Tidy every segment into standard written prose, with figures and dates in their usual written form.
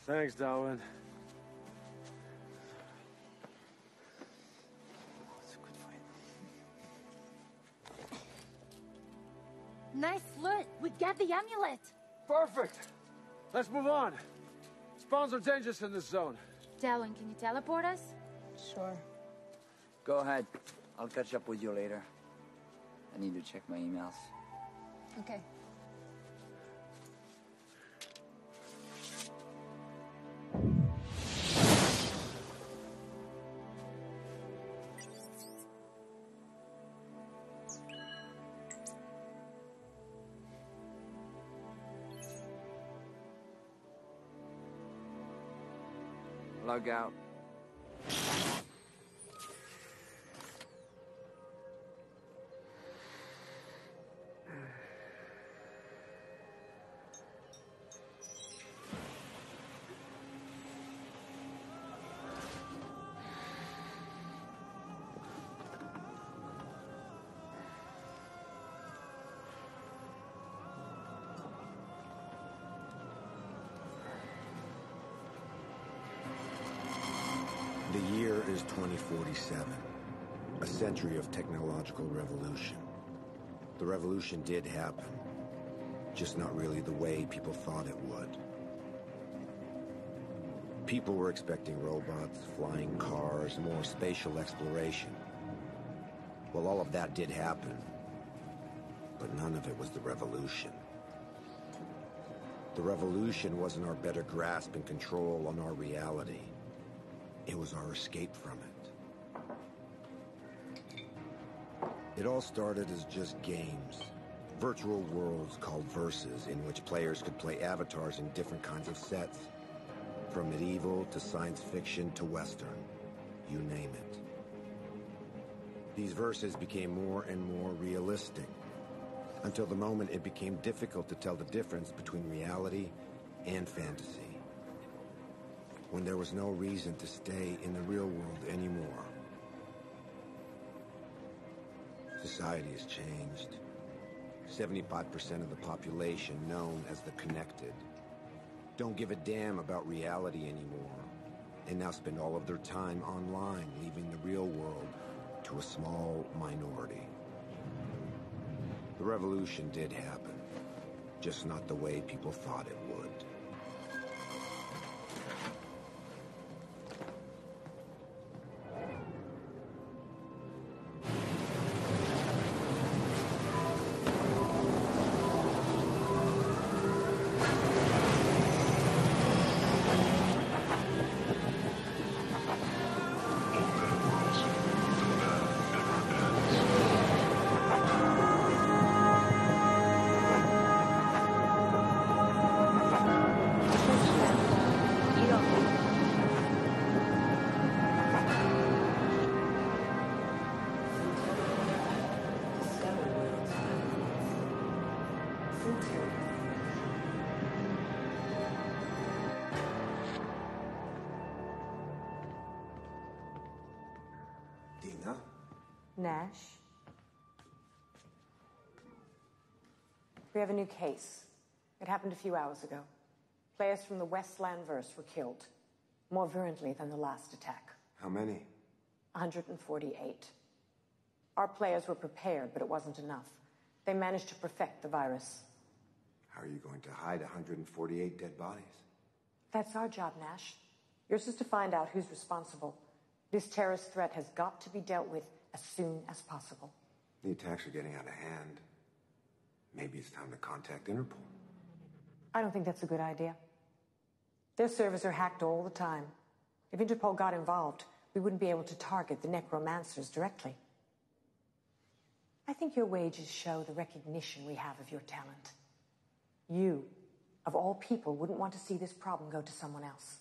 Thanks, Darwin. It's a good fight. Nice loot. We got the amulet. Perfect. Let's move on. Spawns are dangerous in this zone. Darwin, can you teleport us? Sure. Go ahead. I'll catch up with you later. I need to check my emails. Okay. Log out. The year is 2047, a century of technological revolution. The revolution did happen, just not really the way people thought it would. People were expecting robots, flying cars, more spatial exploration. Well, all of that did happen, but none of it was the revolution. The revolution wasn't our better grasp and control on our reality. It was our escape from it. It all started as just games. Virtual worlds called Versus, in which players could play avatars in different kinds of sets. From medieval to science fiction to Western. You name it. These Versus became more and more realistic, until the moment it became difficult to tell the difference between reality and fantasy. When there was no reason to stay in the real world anymore. Society has changed. 75% of the population, known as the connected, don't give a damn about reality anymore, and now spend all of their time online, leaving the real world to a small minority. The revolution did happen, just not the way people thought it would. Nash? We have a new case. It happened a few hours ago. Players from the Westland verse were killed, more virulently than the last attack. How many? 148. Our players were prepared, but it wasn't enough. They managed to perfect the virus. How are you going to hide 148 dead bodies? That's our job, Nash. Yours is to find out who's responsible. This terrorist threat has got to be dealt with as soon as possible. The attacks are getting out of hand. Maybe it's time to contact Interpol. I don't think that's a good idea. Their servers are hacked all the time. If Interpol got involved, we wouldn't be able to target the necromancers directly. I think your wages show the recognition we have of your talent. You, of all people, wouldn't want to see this problem go to someone else.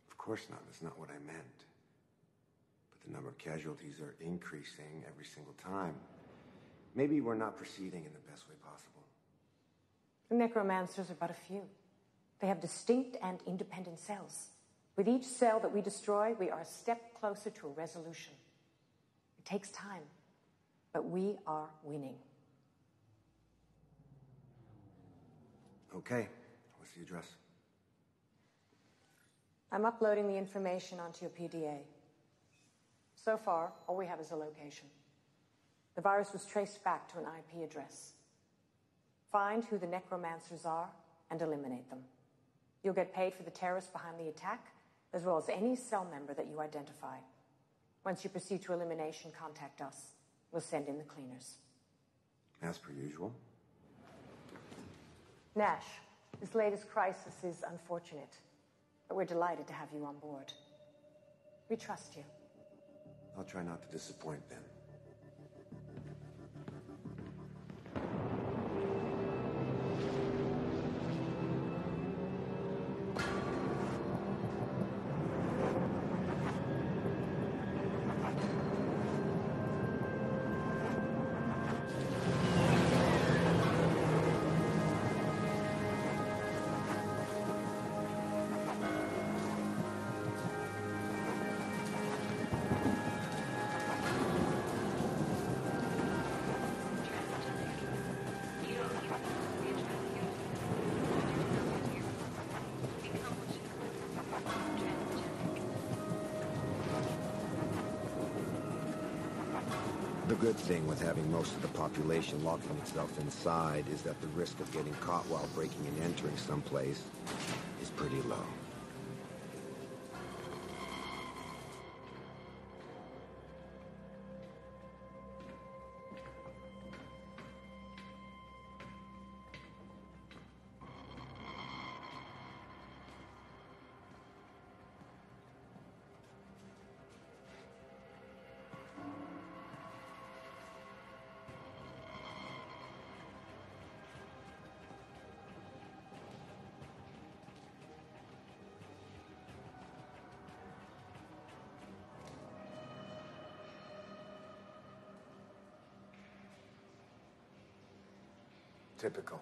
Of course not. That's not what I meant. But the number of casualties are increasing every single time. Maybe we're not proceeding in the best way possible. The necromancers are but a few. They have distinct and independent cells. With each cell that we destroy, we are a step closer to a resolution. It takes time, but we are winning. Okay. What's the address? I'm uploading the information onto your PDA. So far, all we have is a location. The virus was traced back to an IP address. Find who the necromancers are and eliminate them. You'll get paid for the terrorists behind the attack, as well as any cell member that you identify. Once you proceed to elimination, contact us. We'll send in the cleaners. As per usual. Nash, this latest crisis is unfortunate, but we're delighted to have you on board. We trust you. I'll try not to disappoint then. The good thing with having most of the population locking itself inside is that the risk of getting caught while breaking and entering someplace is pretty low. Typical.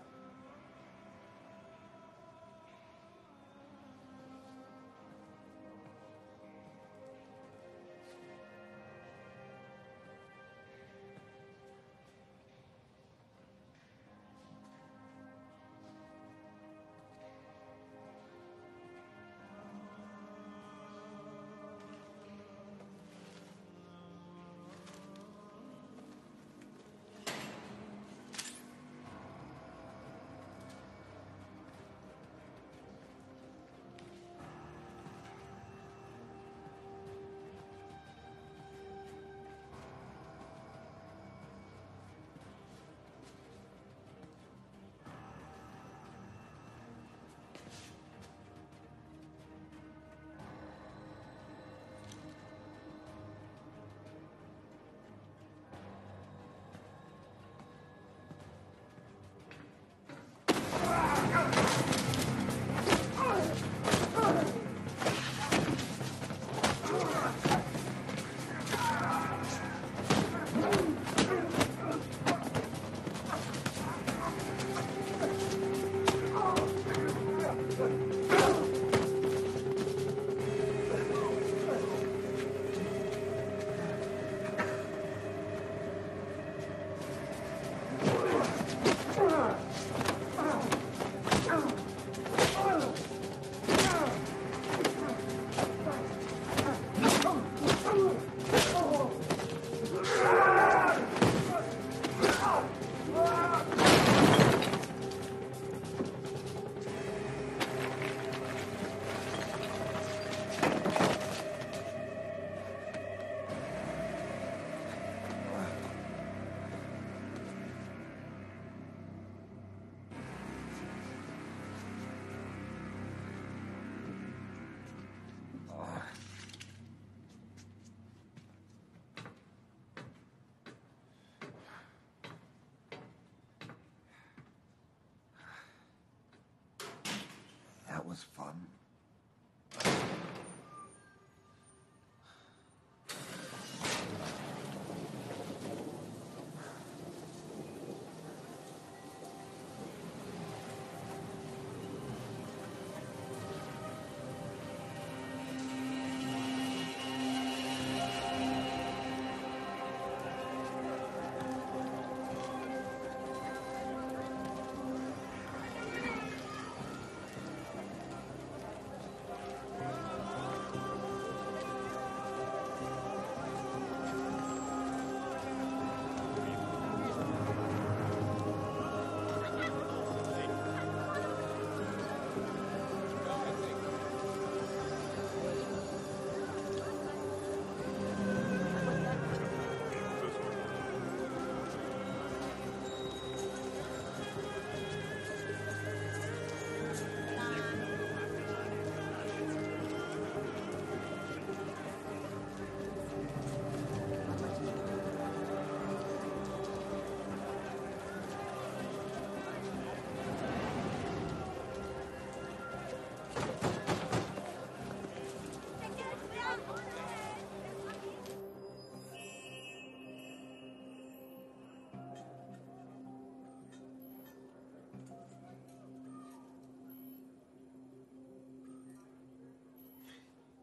was fun.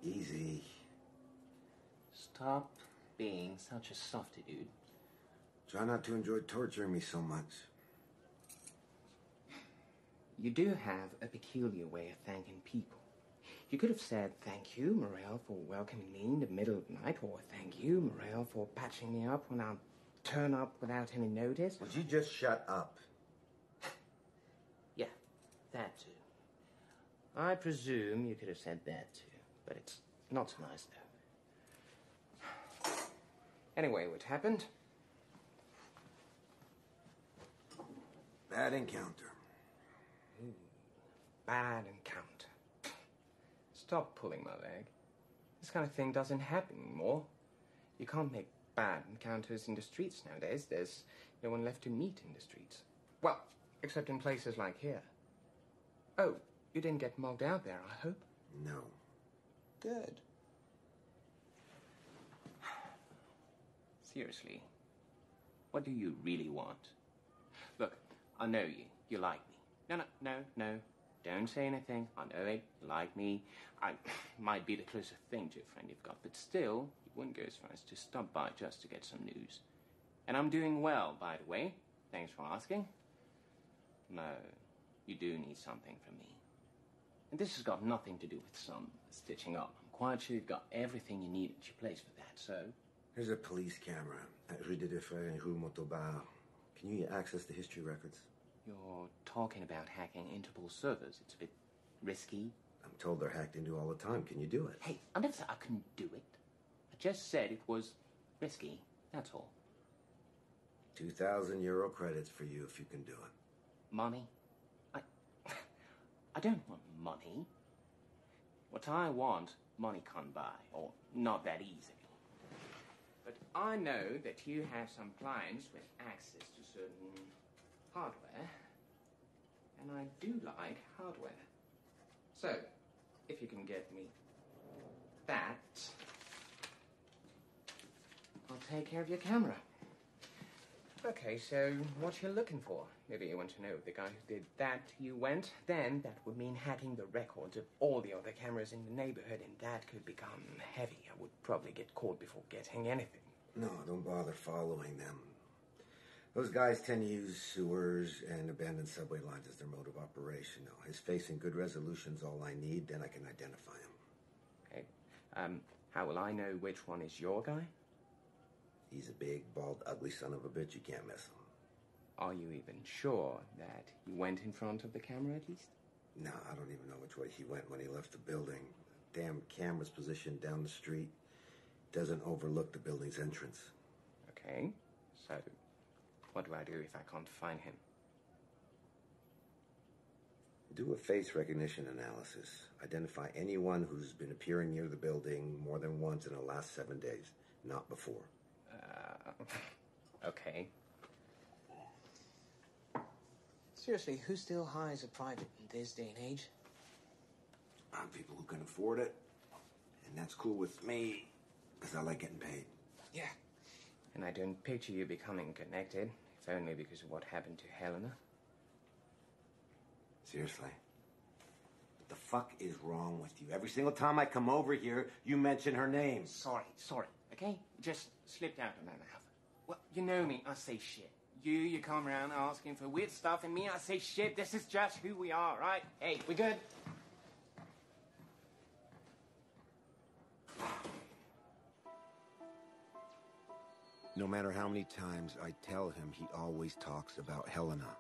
Easy. Stop being such a softy, dude. Try not to enjoy torturing me so much. You do have a peculiar way of thanking people. You could have said, thank you, Morel, for welcoming me in the middle of the night, or thank you, Morel, for patching me up when I turn up without any notice. Would you just shut up? Yeah, that too. I presume you could have said that too, but it's not so nice, though. Anyway, what happened? Bad encounter. Bad encounter. Stop pulling my leg. This kind of thing doesn't happen anymore. You can't make bad encounters in the streets nowadays. There's no one left to meet in the streets. Well, except in places like here. Oh, you didn't get mugged out there, I hope? No. Good. Seriously, what do you really want? Look, I know you. You like me. No. Don't say anything. I know it. You like me. I might be the closest thing to a friend you've got, but still, you wouldn't go as far as to stop by just to get some news. And I'm doing well, by the way. Thanks for asking. No, you do need something from me. And this has got nothing to do with some stitching up. I'm quite sure you've got everything you need at your place for that, so... There's a police camera at Rue des Deux Frères and Rue Montauban. Can you access the history records? You're talking about hacking Interpol servers. It's a bit risky. I'm told they're hacked into all the time. Can you do it? Hey, I never said I couldn't do it. I just said it was risky. That's all. 2,000 euro credits for you if you can do it. Money? I don't want money. What I want, money can't buy, or not that easily. But I know that you have some clients with access to certain hardware, and I do like hardware. So, if you can get me that, I'll take care of your camera. Okay, so what you're looking for? Maybe you want to know if the guy who did that you went, then that would mean hacking the records of all the other cameras in the neighborhood, and that could become heavy. I would probably get caught before getting anything. No, don't bother following them. Those guys tend to use sewers and abandoned subway lines as their mode of operation. No, his face and good resolution's all I need, then I can identify him. Okay. How will I know which one is your guy? He's a big, bald, ugly son of a bitch. You can't miss him. Are you even sure that he went in front of the camera at least? No, I don't even know which way he went when he left the building. Damn camera's positioned down the street. Doesn't overlook the building's entrance. Okay, so what do I do if I can't find him? Do a face recognition analysis. Identify anyone who's been appearing near the building more than once in the last 7 days, not before. Okay. Seriously, who still hires a private in this day and age? on people who can afford it. And that's cool with me, because I like getting paid. Yeah. And I don't picture you becoming connected, if only because of what happened to Helena. Seriously? What the fuck is wrong with you? Every single time I come over here, you mention her name. Sorry, okay? Just slipped out of my mouth. Well, you know me, I say shit. You come around asking for weird stuff, and me, I say shit. This is just who we are, right? Hey, we good? No matter how many times I tell him, he always talks about Helena.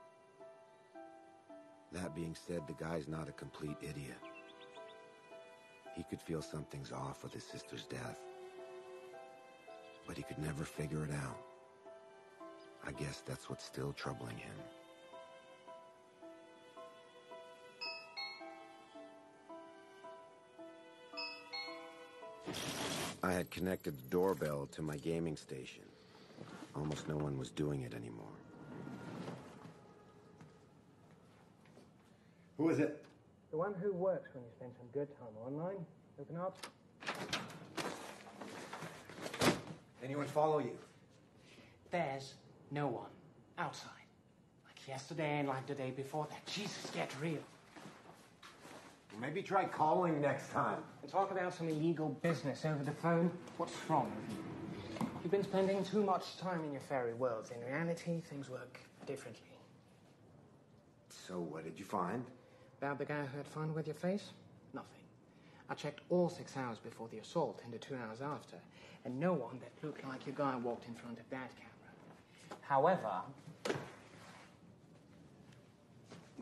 That being said, the guy's not a complete idiot. He could feel something's off with his sister's death, but he could never figure it out. I guess that's what's still troubling him. I had connected the doorbell to my gaming station. Almost no one was doing it anymore. Who is it? The one who works when you spend some good time online. Open up. Anyone follow you? There's no one outside. Like yesterday and like the day before that. Jesus, get real. Maybe try calling next time. And talk about some illegal business over the phone. What's wrong with you? You've been spending too much time in your fairy worlds. In reality, things work differently. So what did you find? About the guy who had fun with your face? Nothing. I checked all 6 hours before the assault and the 2 hours after, and no one that looked like your guy walked in front of that camera. However...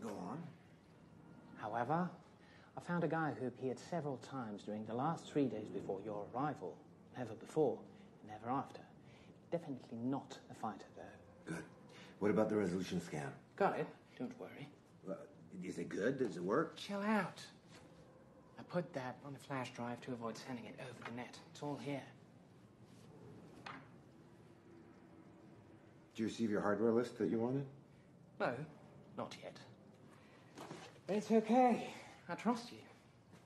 Go on. However, I found a guy who appeared several times during the last 3 days before your arrival. Never before, never after. Definitely not a fighter, though. Good. What about the resolution scan? Got it. Don't worry. Is it good? Does it work? Chill out. I put that on a flash drive to avoid sending it over the net. It's all here. Did you receive your hardware list that you wanted? No, not yet. But it's okay. I trust you.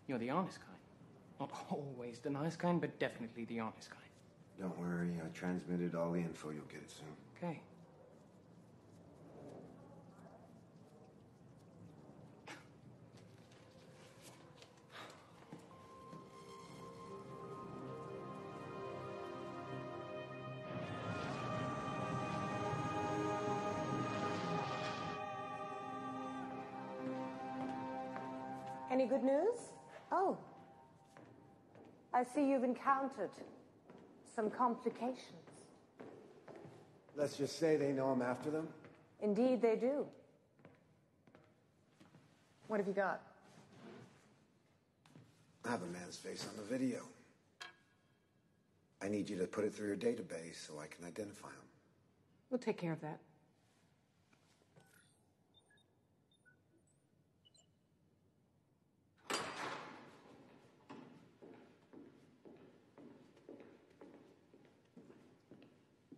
You're the honest kind. Not always the nice kind, but definitely the honest kind. Don't worry. I transmitted all the info. You'll get it soon. Okay. Any good news? Oh. I see you've encountered some complications. Let's just say they know I'm after them. Indeed, they do. What have you got? I have a man's face on the video. I need you to put it through your database so I can identify him. We'll take care of that.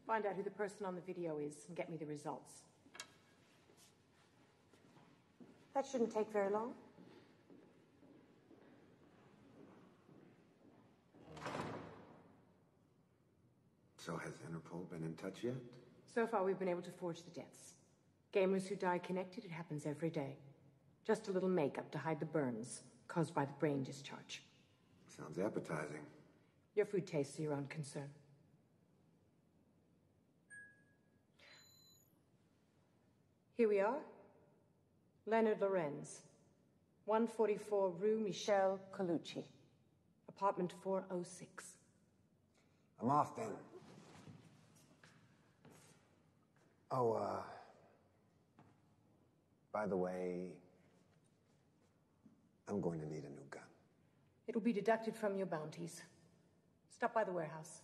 Find out who the person on the video is and get me the results. That shouldn't take very long. So has Interpol been in touch yet? So far, we've been able to forge the deaths. Gamers who die connected, it happens every day. Just a little makeup to hide the burns caused by the brain discharge. Sounds appetizing. Your food tastes your own concern. Here we are. Leonard Lorenz, 144 Rue Michel Colucci, apartment 406. I'm off then. Oh, by the way, I'm going to need a new gun. It'll be deducted from your bounties. Stop by the warehouse.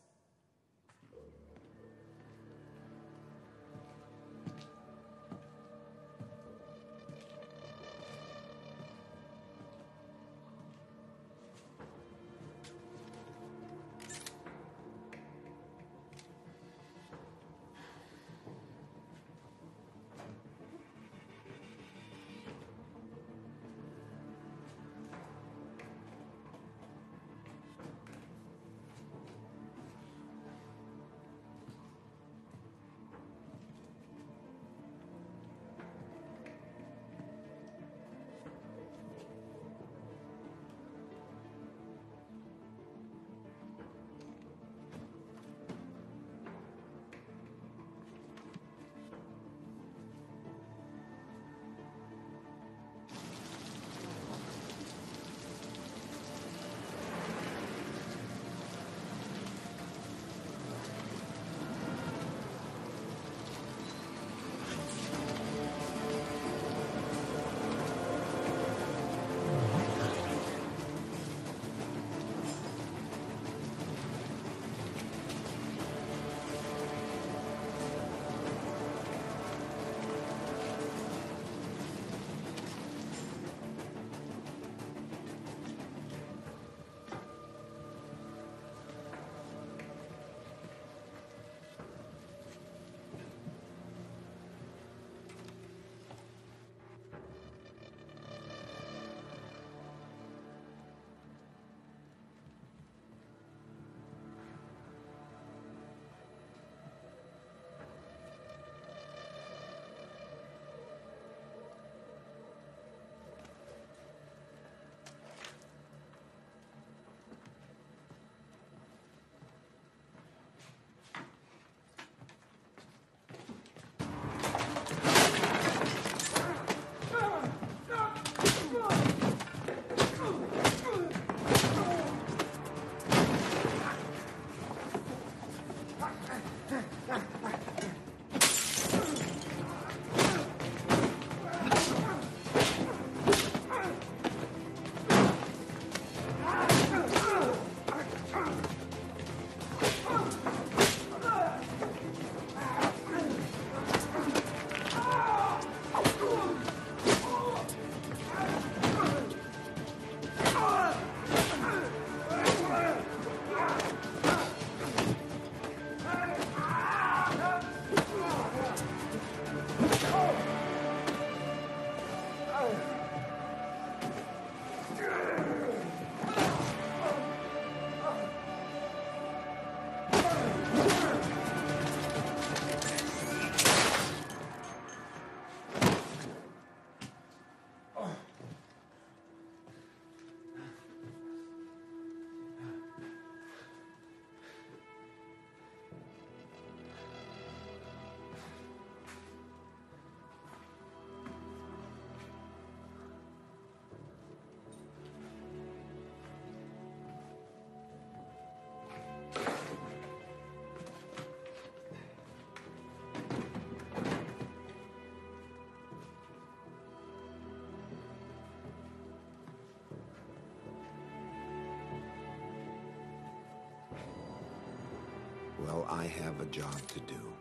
Well, I have a job to do.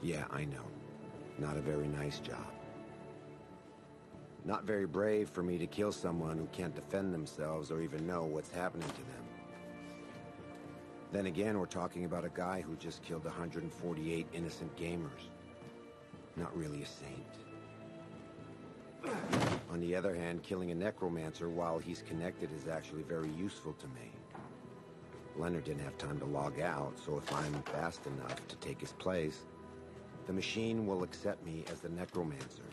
Yeah, I know. Not a very nice job. Not very brave for me to kill someone who can't defend themselves or even know what's happening to them. Then again, we're talking about a guy who just killed 148 innocent gamers. Not really a saint. On the other hand, killing a necromancer while he's connected is actually very useful to me. Leonard didn't have time to log out, so if I'm fast enough to take his place, the machine will accept me as the necromancer,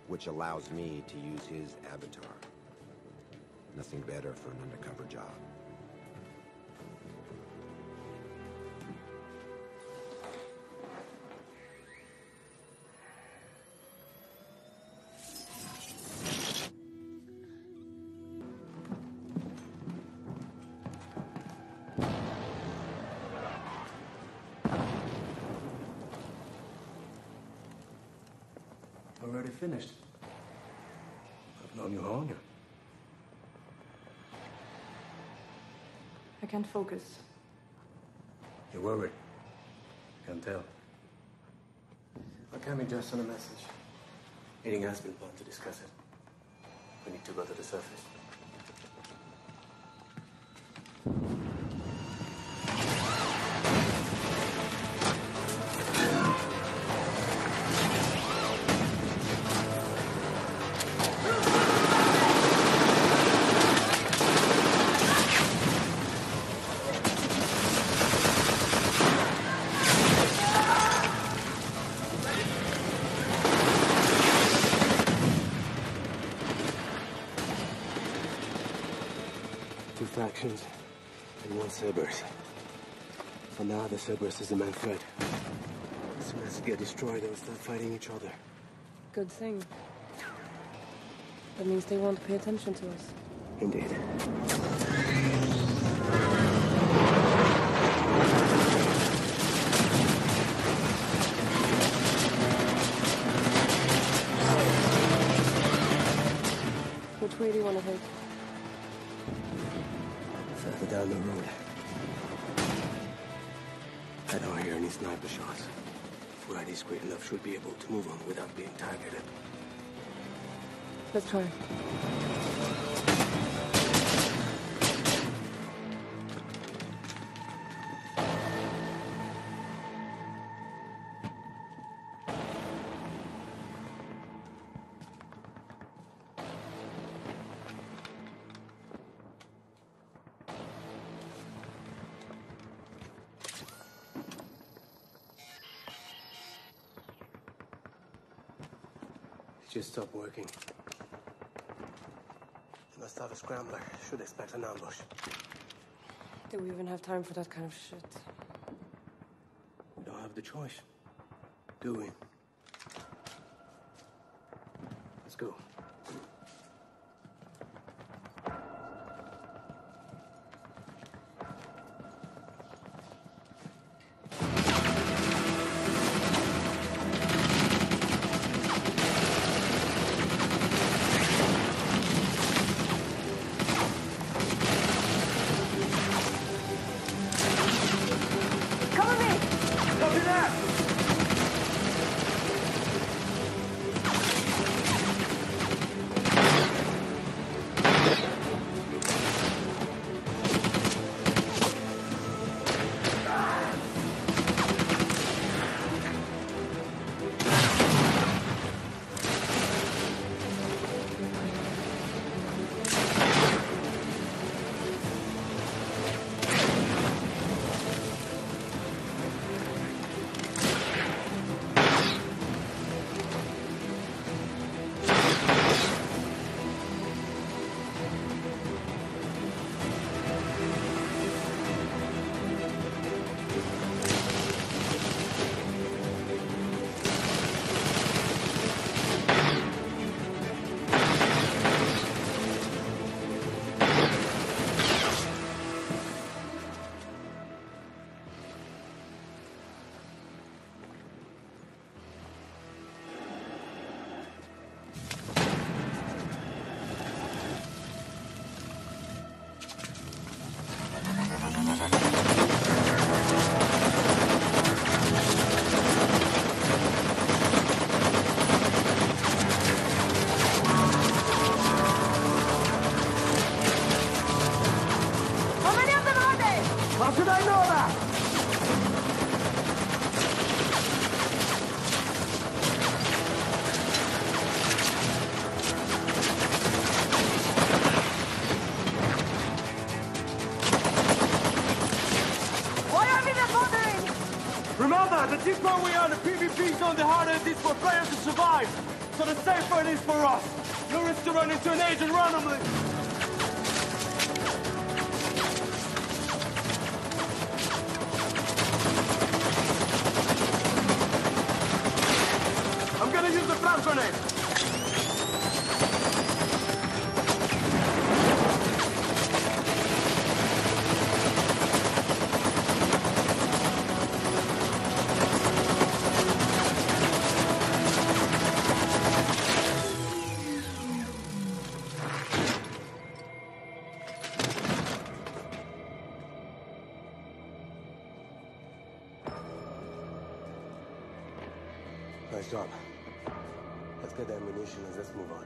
which allows me to use his avatar. Nothing better for an undercover job. Already finished. I've known you longer. I can't focus. You're worried. Can't tell. I came in just on a message. Meeting has been planned to discuss it. We need to go to the surface. Two factions and one Cerberus. For now, the Cerberus is the main threat. As soon as it gets destroyed, they'll start fighting each other. Good thing. That means they won't pay attention to us. Indeed. Which way do you want to take? Further down the road. I don't hear any sniper shots. If we're discreet enough, should be able to move on without being targeted. Let's try. Just stopped working. They must have a scrambler. Should expect an ambush. Do we even have time for that kind of shit? We don't have the choice, do we? Let's go. deeper we are in the PvP zone, the harder it is for players to survive. So the safer it is for us. No risk to run into an agent randomly. I'm gonna use the flash grenade. Nice job. Let's get the ammunition and let's move on.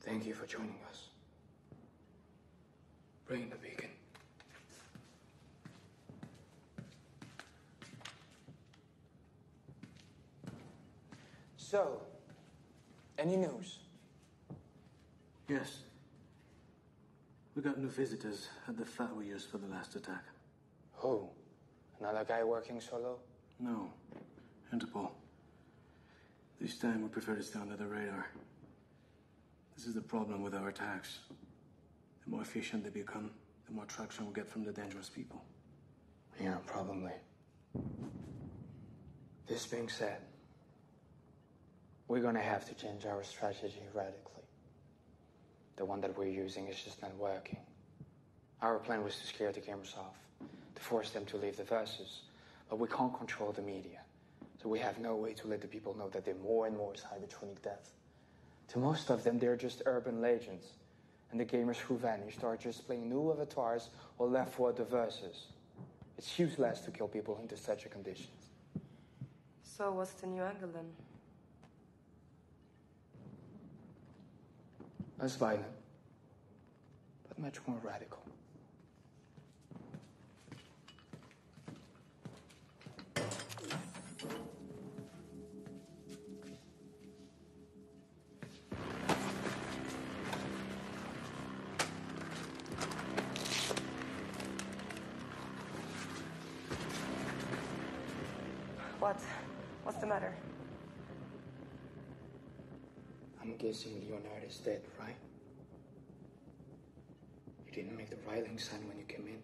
Thank you for joining us. Bring the beacon. So, any news? Yes. We got new visitors at the flat we used for the last attack. Who? Another guy working solo? No. Interpol. This time we prefer to stay under the radar. This is the problem with our attacks. The more efficient they become, the more traction we get from the dangerous people. Yeah, probably. This being said, we're gonna have to change our strategy radically. The one that we're using is just not working. Our plan was to scare the gamers off, to force them to leave the verses, but we can't control the media. So we have no way to let the people know that they're more and more cybertronic death. To most of them, they're just urban legends. And the gamers who vanished are just playing new avatars or left for the verses. It's useless to kill people into such a conditions. So what's the new angle then? Less violent, but much more radical. What? What's the matter? I'm guessing Leonard is dead, right? You didn't make the Ryling sign when you came in.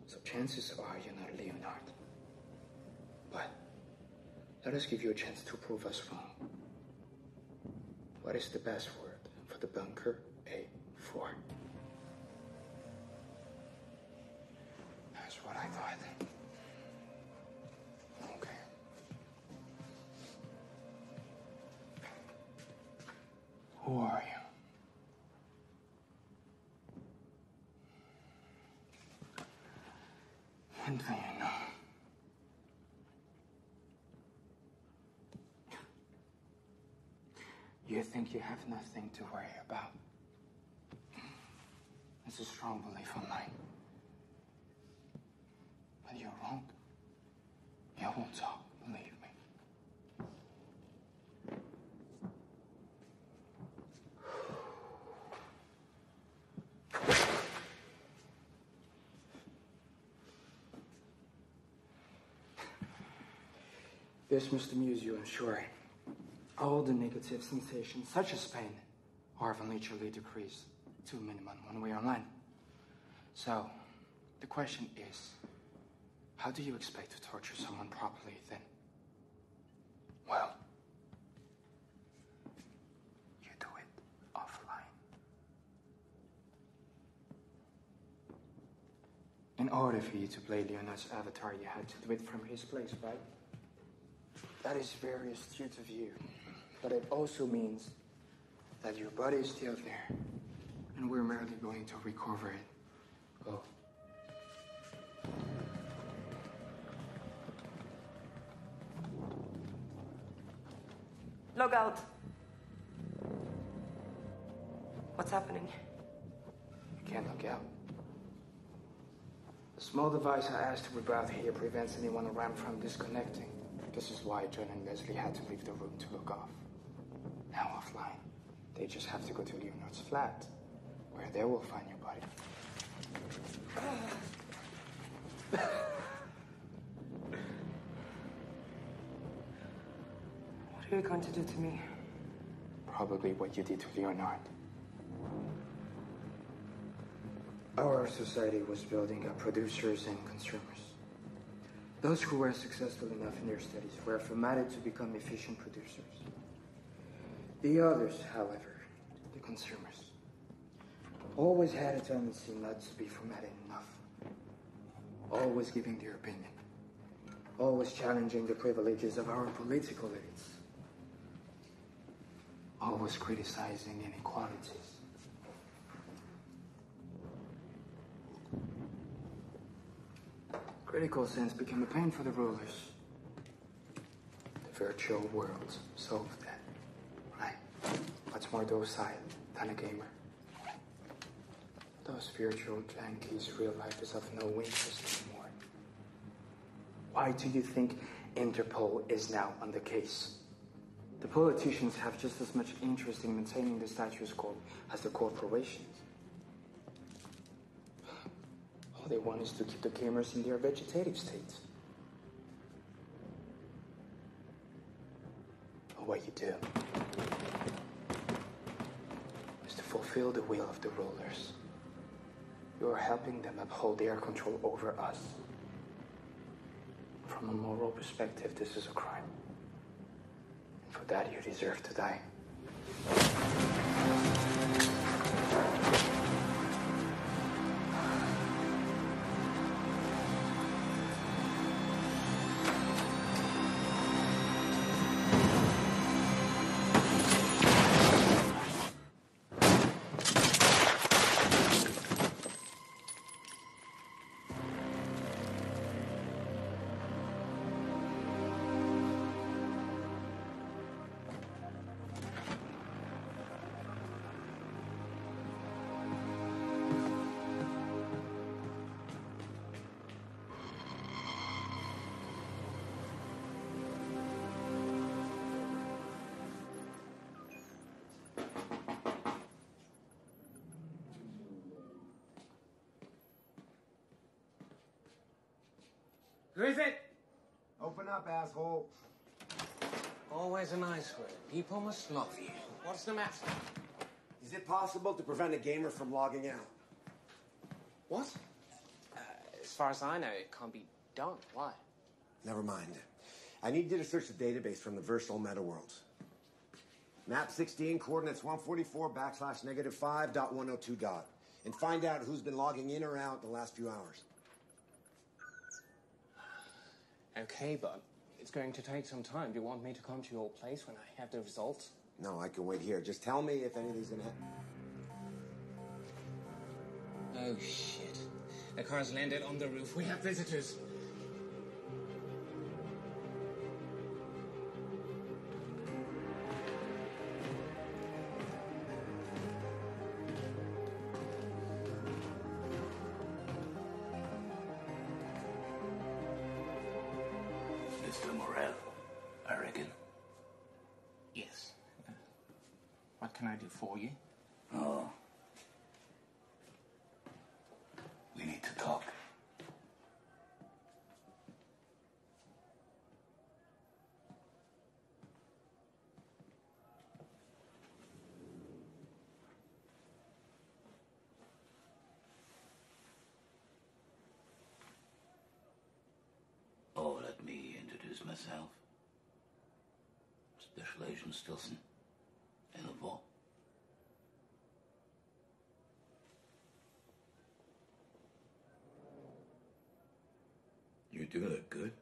So chances are you're not Leonard. But let us give you a chance to prove us wrong. What is the password for the bunker A4? That's what I thought. Okay. Who are you? What do you know? You think you have nothing to worry about. It's a strong belief of mine. But you're wrong. You won't talk, believe me. This must amuse you, I'm sure. All the negative sensations, such as pain, are eventually decreased to a minimum when we are online. So, the question is, how do you expect to torture someone properly then? Well, order for you to play Leonard's avatar, you had to do it from his place, right? That is very astute of you. But it also means that your body is still there, and we're merely going to recover it. Go. Log out. What's happening? You can't log out. The small device I asked to reroute here prevents anyone around from disconnecting. This is why John and Leslie had to leave the room to log off. Now offline, they just have to go to Leonard's flat, where they will find your body. What are you going to do to me? Probably what you did to Leonard. Our society was building up producers and consumers. Those who were successful enough in their studies were formatted to become efficient producers. The others, however, the consumers, always had a tendency not to be formatted enough. Always giving their opinion. Always challenging the privileges of our political elites. Always criticizing inequalities. Critical sense became a pain for the rulers. The virtual world solved that, right? Much more docile than a gamer. Those virtual junkies' real life is of no interest anymore. Why do you think Interpol is now on the case? The politicians have just as much interest in maintaining the status quo as the corporations. All they want is to keep the gamers in their vegetative state. But what you do is to fulfill the will of the rulers. You are helping them uphold their control over us. From a moral perspective, this is a crime. And for that, you deserve to die. Who is it? Open up, asshole. Always a nice word. People must love you. What's the matter? Is it possible to prevent a gamer from logging out? What? As far as I know, it can't be done. Why? Never mind. I need you to search the database from the virtual meta worlds. Map 16, coordinates 144/-5.102. And find out who's been logging in or out the last few hours. Okay, but it's going to take some time. Do you want me to come to your place when I have the results? No, I can wait here. Just tell me if anything's gonna happen. Oh, shit. The car's landed on the roof. We have visitors. Mr. Morel, I reckon. Yes. What can I do for you? Oh. We need to talk. Oh, let me introduce myself. Special Agent Stilson. Elevor. You do look good.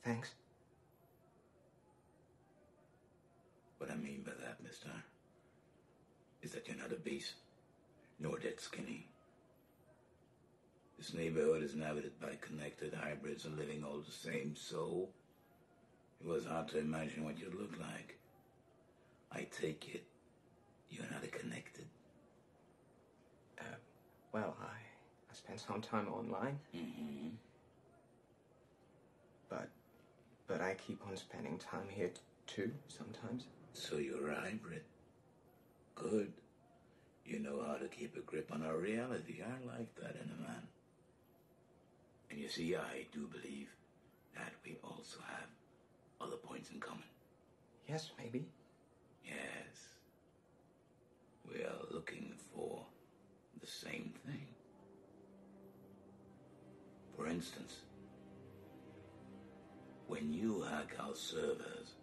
Thanks. What I mean by that, mister, is that you're not obese, nor dead skinny. This neighborhood is inhabited by connected hybrids and living all the same, so it was hard to imagine what you'd look like. I take it you're not connected. Well, I spent some time online. Mm-hmm. But I keep on spending time here too, sometimes. So you're a hybrid. Good. You know how to keep a grip on our reality. I like that in a man. And you see, I do believe that we also have other points in common. Yes, maybe. Yes. We are looking for the same thing. For instance, when you hack our servers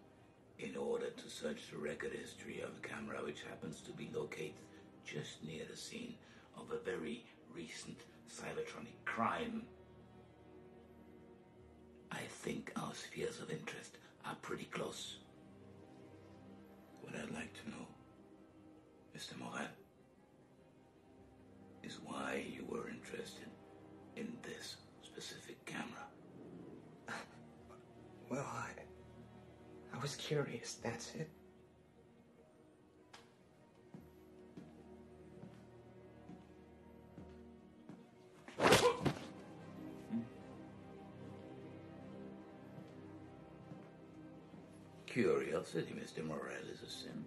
in order to search the record history of a camera which happens to be located just near the scene of a very recent Cybertronic crime, I think our spheres of interest are pretty close. What I'd like to know, Mr. Morel, is why you were interested in this specific camera. Well, I was curious, that's it. Curiosity, Mr. Morel, is a sin.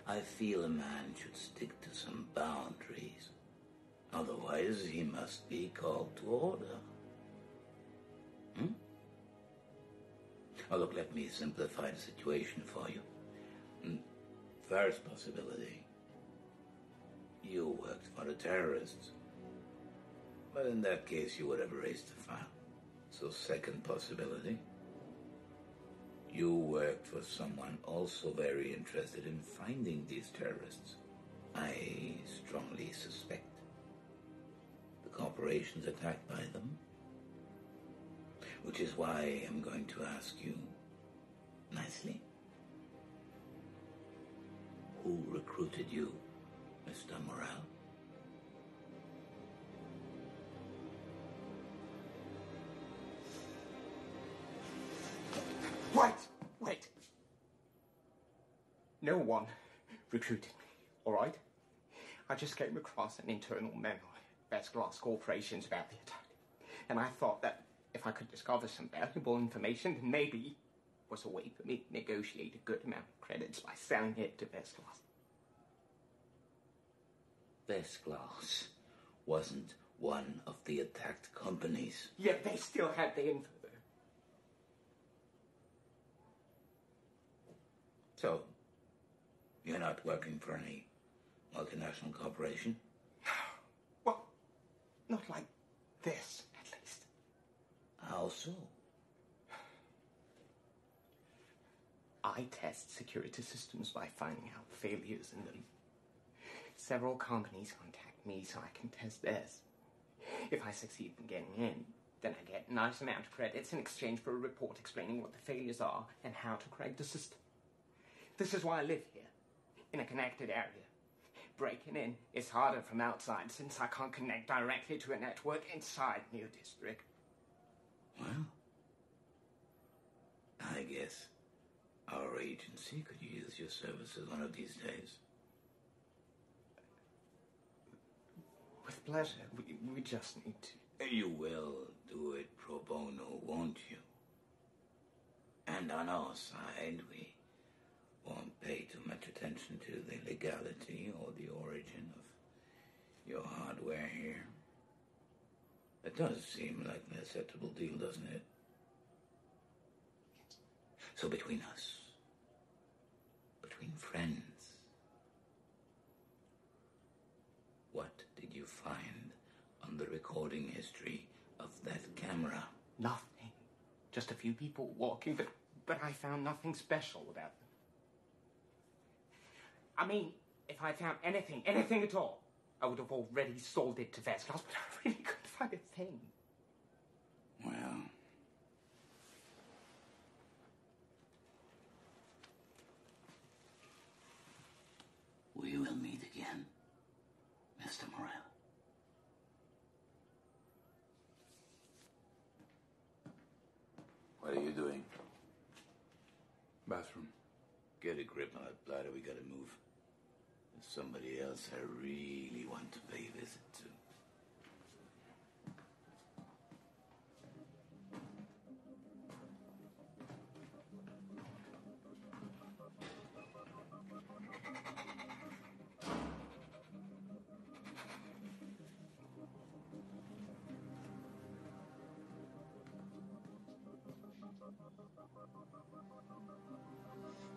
I feel a man should stick to some boundaries. Otherwise, he must be called to order. Oh, look, let me simplify the situation for you. First possibility. You worked for the terrorists. But in that case, you would have erased the file. So second possibility. You worked for someone also very interested in finding these terrorists. I strongly suspect the corporations attacked by them. Which is why I'm going to ask you, nicely, who recruited you, Mr. Morel? Wait! No one recruited me, all right? I just came across an internal memo at Best Glass Corporation's about the attack. And I thought that if I could discover some valuable information, then maybe it was a way for me to negotiate a good amount of credits by selling it to Best Glass. Best Glass wasn't one of the attacked companies. Yet they still had the info. So, you're not working for any multinational corporation? Well, not like this, at least. How so? I test security systems by finding out failures in them. Several companies contact me so I can test theirs. If I succeed in getting in, then I get a nice amount of credits in exchange for a report explaining what the failures are and how to correct the system. This is why I live here, in a connected area. Breaking in is harder from outside since I can't connect directly to a network inside New District. Well, I guess our agency could use your services one of these days. With pleasure. We just need to. You will do it pro bono, won't you? And on our side, we won't pay too much attention to the legality or the origin of your hardware here. It does seem like an acceptable deal, doesn't it? So between us, between friends, what did you find on the recording history of that camera? Nothing. Just a few people walking, but I found nothing special about them. I mean, if I found anything at all, I would have already sold it to Vestas, but I really couldn't find kind of thing. Well... we will meet again, Mr. Morell. What are you doing? Bathroom. Get a grip on that bladder, we gotta move. There's somebody else I really want to pay a visit to.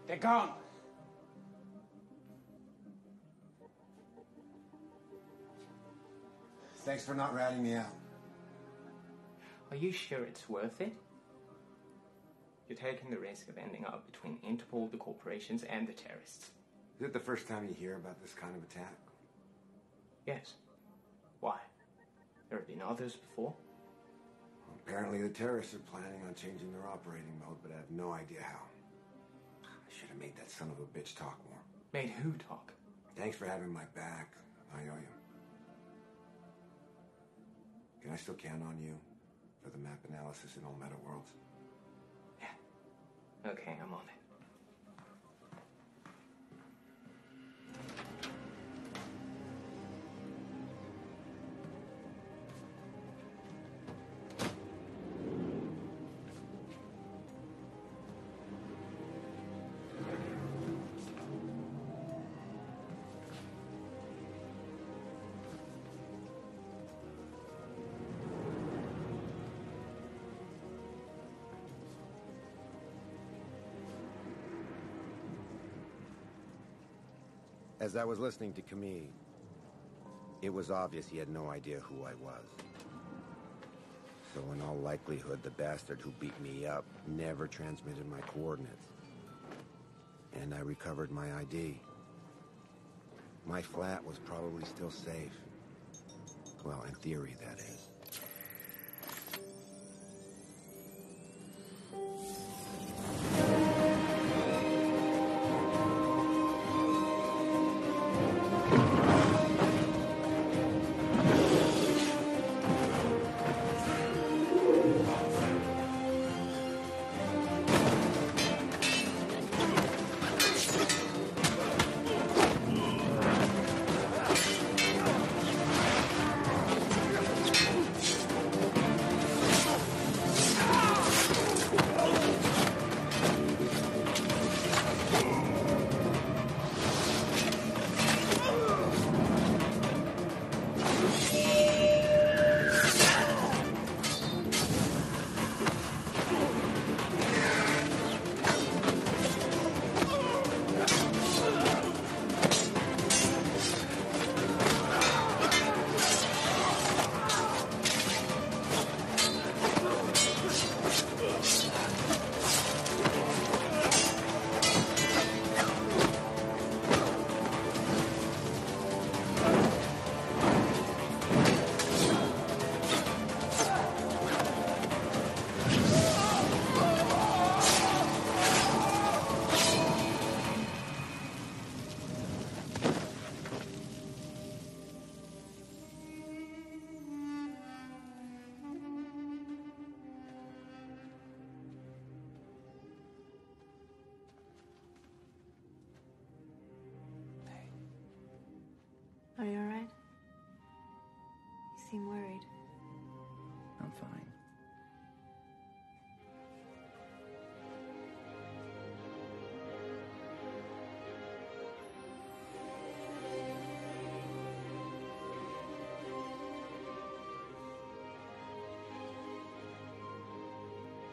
They're gone. Thanks for not ratting me out. Are you sure it's worth it? You're taking the risk of ending up between Interpol, the corporations, and the terrorists. Is it the first time you hear about this kind of attack? Yes. Why? There have been others before? Well, apparently the terrorists are planning on changing their operating mode, but I have no idea how. I should have made that son of a bitch talk more. Made who talk? Thanks for having my back. I owe you. Can I still count on you for the map analysis in all meta worlds? Yeah. Okay, I'm on it. As I was listening to Camille, it was obvious he had no idea who I was. So in all likelihood, the bastard who beat me up never transmitted my coordinates. And I recovered my ID. My flat was probably still safe. Well, in theory, that is. Are you alright? You seem worried. I'm fine.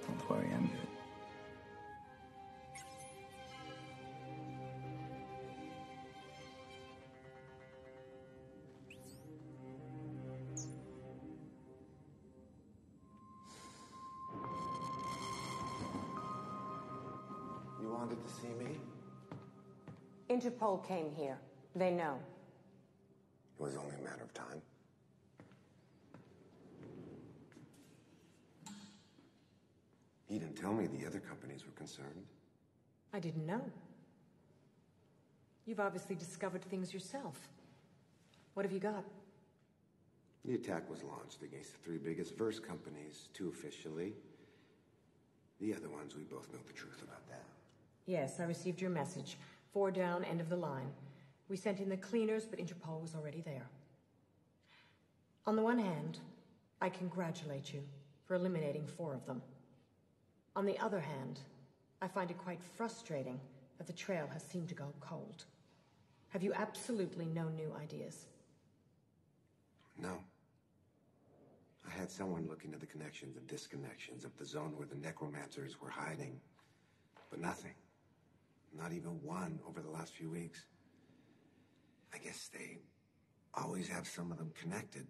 Don't worry, I'm good. You wanted to see me? Interpol came here. They know. It was only a matter of time. You didn't tell me the other companies were concerned. I didn't know. You've obviously discovered things yourself. What have you got? The attack was launched against the 3 biggest Verse companies, 2 officially. The other ones, we both know the truth about that. Yes, I received your message. 4 down, end of the line. We sent in the cleaners, but Interpol was already there. On the one hand, I congratulate you for eliminating 4 of them. On the other hand, I find it quite frustrating that the trail has seemed to go cold. Have you absolutely no new ideas? No. I had someone look into the connections and disconnections of the zone where the necromancers were hiding. But nothing. Not even one over the last few weeks. I guess they always have some of them connected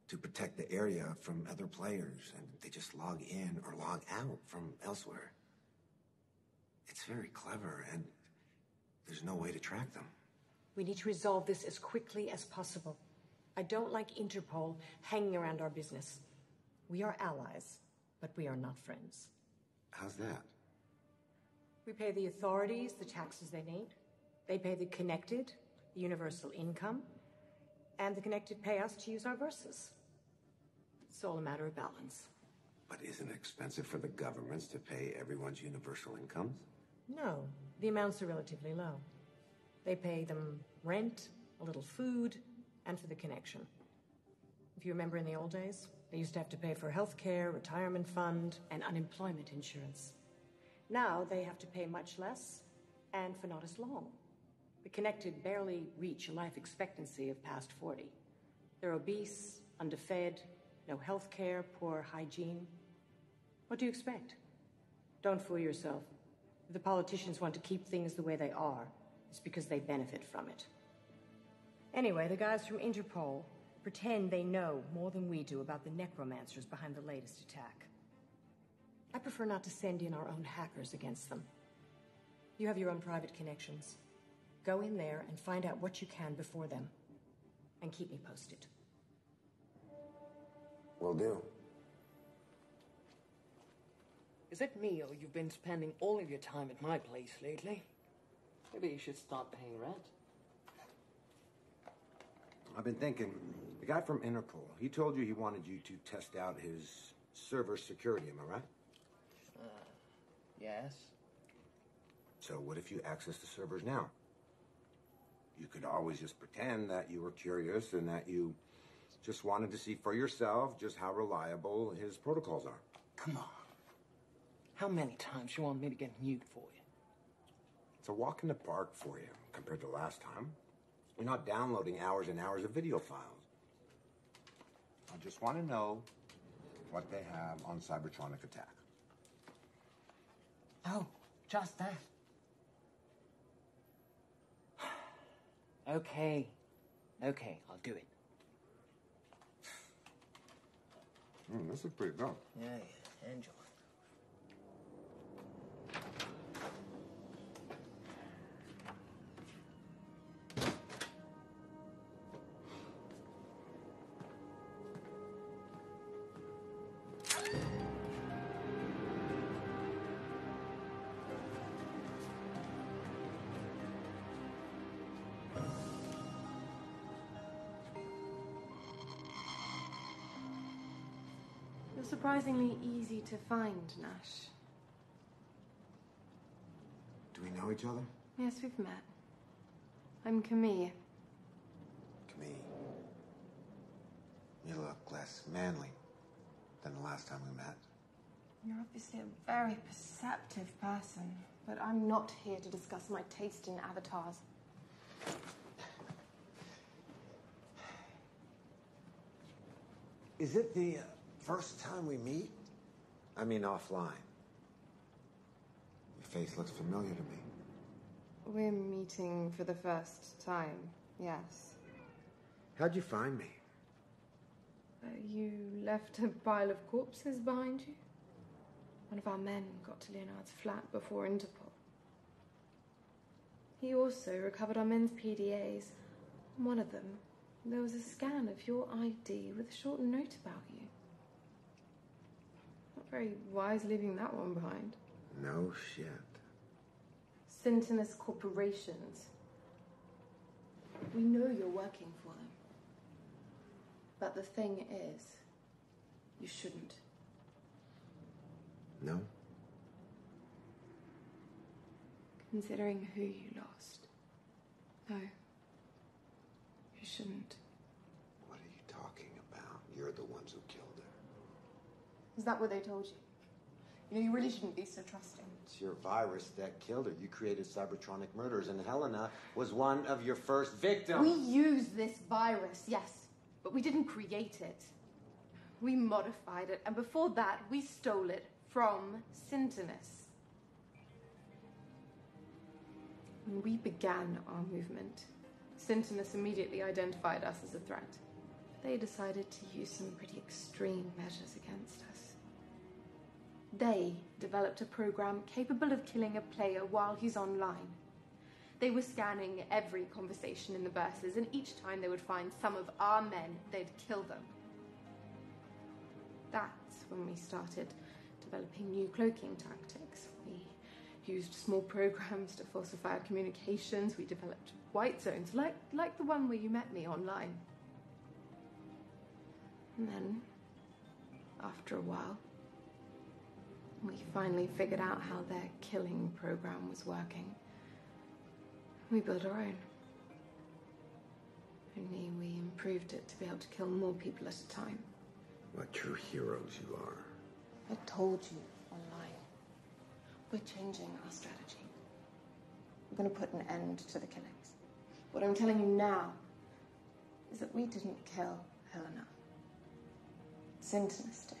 to protect the area from other players, and they just log in or log out from elsewhere. It's very clever, and there's no way to track them. We need to resolve this as quickly as possible. I don't like Interpol hanging around our business. We are allies, but we are not friends. How's that? We pay the authorities the taxes they need. They pay the Connected the universal income, and the Connected pay us to use our verses. It's all a matter of balance. But isn't it expensive for the governments to pay everyone's universal incomes? No, the amounts are relatively low. They pay them rent, a little food, and for the connection. If you remember in the old days, they used to have to pay for health care, retirement fund, and unemployment insurance. Now they have to pay much less, and for not as long. The Connected barely reach a life expectancy of past 40. They're obese, underfed, no health care, poor hygiene. What do you expect? Don't fool yourself. If the politicians want to keep things the way they are, it's because they benefit from it. Anyway, the guys from Interpol pretend they know more than we do about the necromancers behind the latest attack. I prefer not to send in our own hackers against them. You have your own private connections. Go in there and find out what you can before them. And keep me posted. Will do. Is it me, or you've been spending all of your time at my place lately? Maybe you should start paying rent. I've been thinking, the guy from Interpol, he told you he wanted you to test out his server security, am I right? Yes. So what if you access the servers now? You could always just pretend that you were curious and that you just wanted to see for yourself just how reliable his protocols are. Come on. How many times you want me to get mute for you? It's a walk in the park for you compared to last time. You're not downloading hours and hours of video files. I just want to know what they have on Cybertronic Attack. Oh, just that. Okay, I'll do it. This is pretty good. Yeah, enjoy. You're surprisingly easy to find, Nash. Do we know each other? Yes, we've met. I'm Camille. Camille. You look less manly than the last time we met. You're obviously a very perceptive person, but I'm not here to discuss my taste in avatars. Is it the first time we meet? I mean offline. Your face looks familiar to me. We're meeting for the first time, yes. How'd you find me? You left a pile of corpses behind you? One of our men got to Leonard's flat before Interpol. He also recovered our men's PDAs. On one of them, there was a scan of your ID with a short note about you. Very wise leaving that one behind. No shit. Syntonus Corporations. We know you're working for them. But the thing is, you shouldn't. No? Considering who you lost. No. You shouldn't. What are you talking about? You're the ones who killed her. Is that what they told you? You know, you really shouldn't be so trusting. It's your virus that killed her. You created Cybertronic Murders, and Helena was one of your first victims. We used this virus, yes, but we didn't create it. We modified it, and before that, we stole it from Syntonus. When we began our movement, Syntonus immediately identified us as a threat. They decided to use some pretty extreme measures against us. They developed a program capable of killing a player while he's online. They were scanning every conversation in the verses, and each time they would find some of our men, they'd kill them. That's when we started developing new cloaking tactics. We used small programs to falsify our communications. We developed white zones, like the one where you met me online. And then, after a while, we finally figured out how their killing program was working. We built our own. Only we improved it to be able to kill more people at a time. What true heroes you are. I told you online. We're changing our strategy. We're going to put an end to the killings. What I'm telling you now is that we didn't kill Helena. Syntonus did.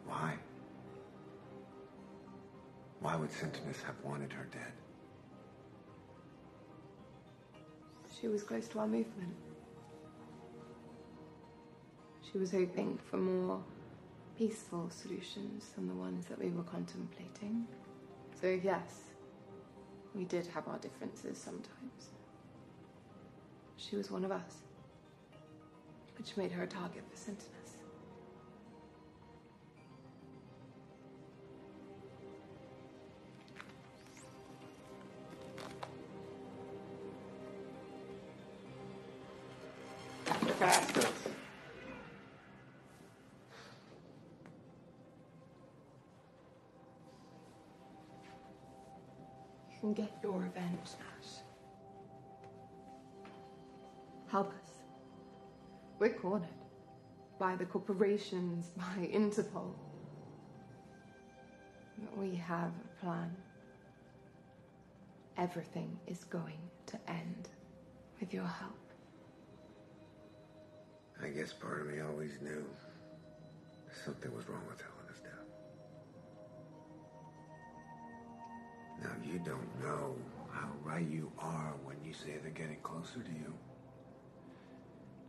Why? Why would Syntonus have wanted her dead? She was close to our movement. She was hoping for more peaceful solutions than the ones that we were contemplating. So yes, we did have our differences sometimes. She was one of us, which made her a target for Syntonus. Bastards! You can get your revenge, Nash. Help us. We're cornered. By the corporations, by Interpol. But we have a plan. Everything is going to end with your help. I guess part of me always knew something was wrong with Helena's death. Now, you don't know how right you are when you say they're getting closer to you.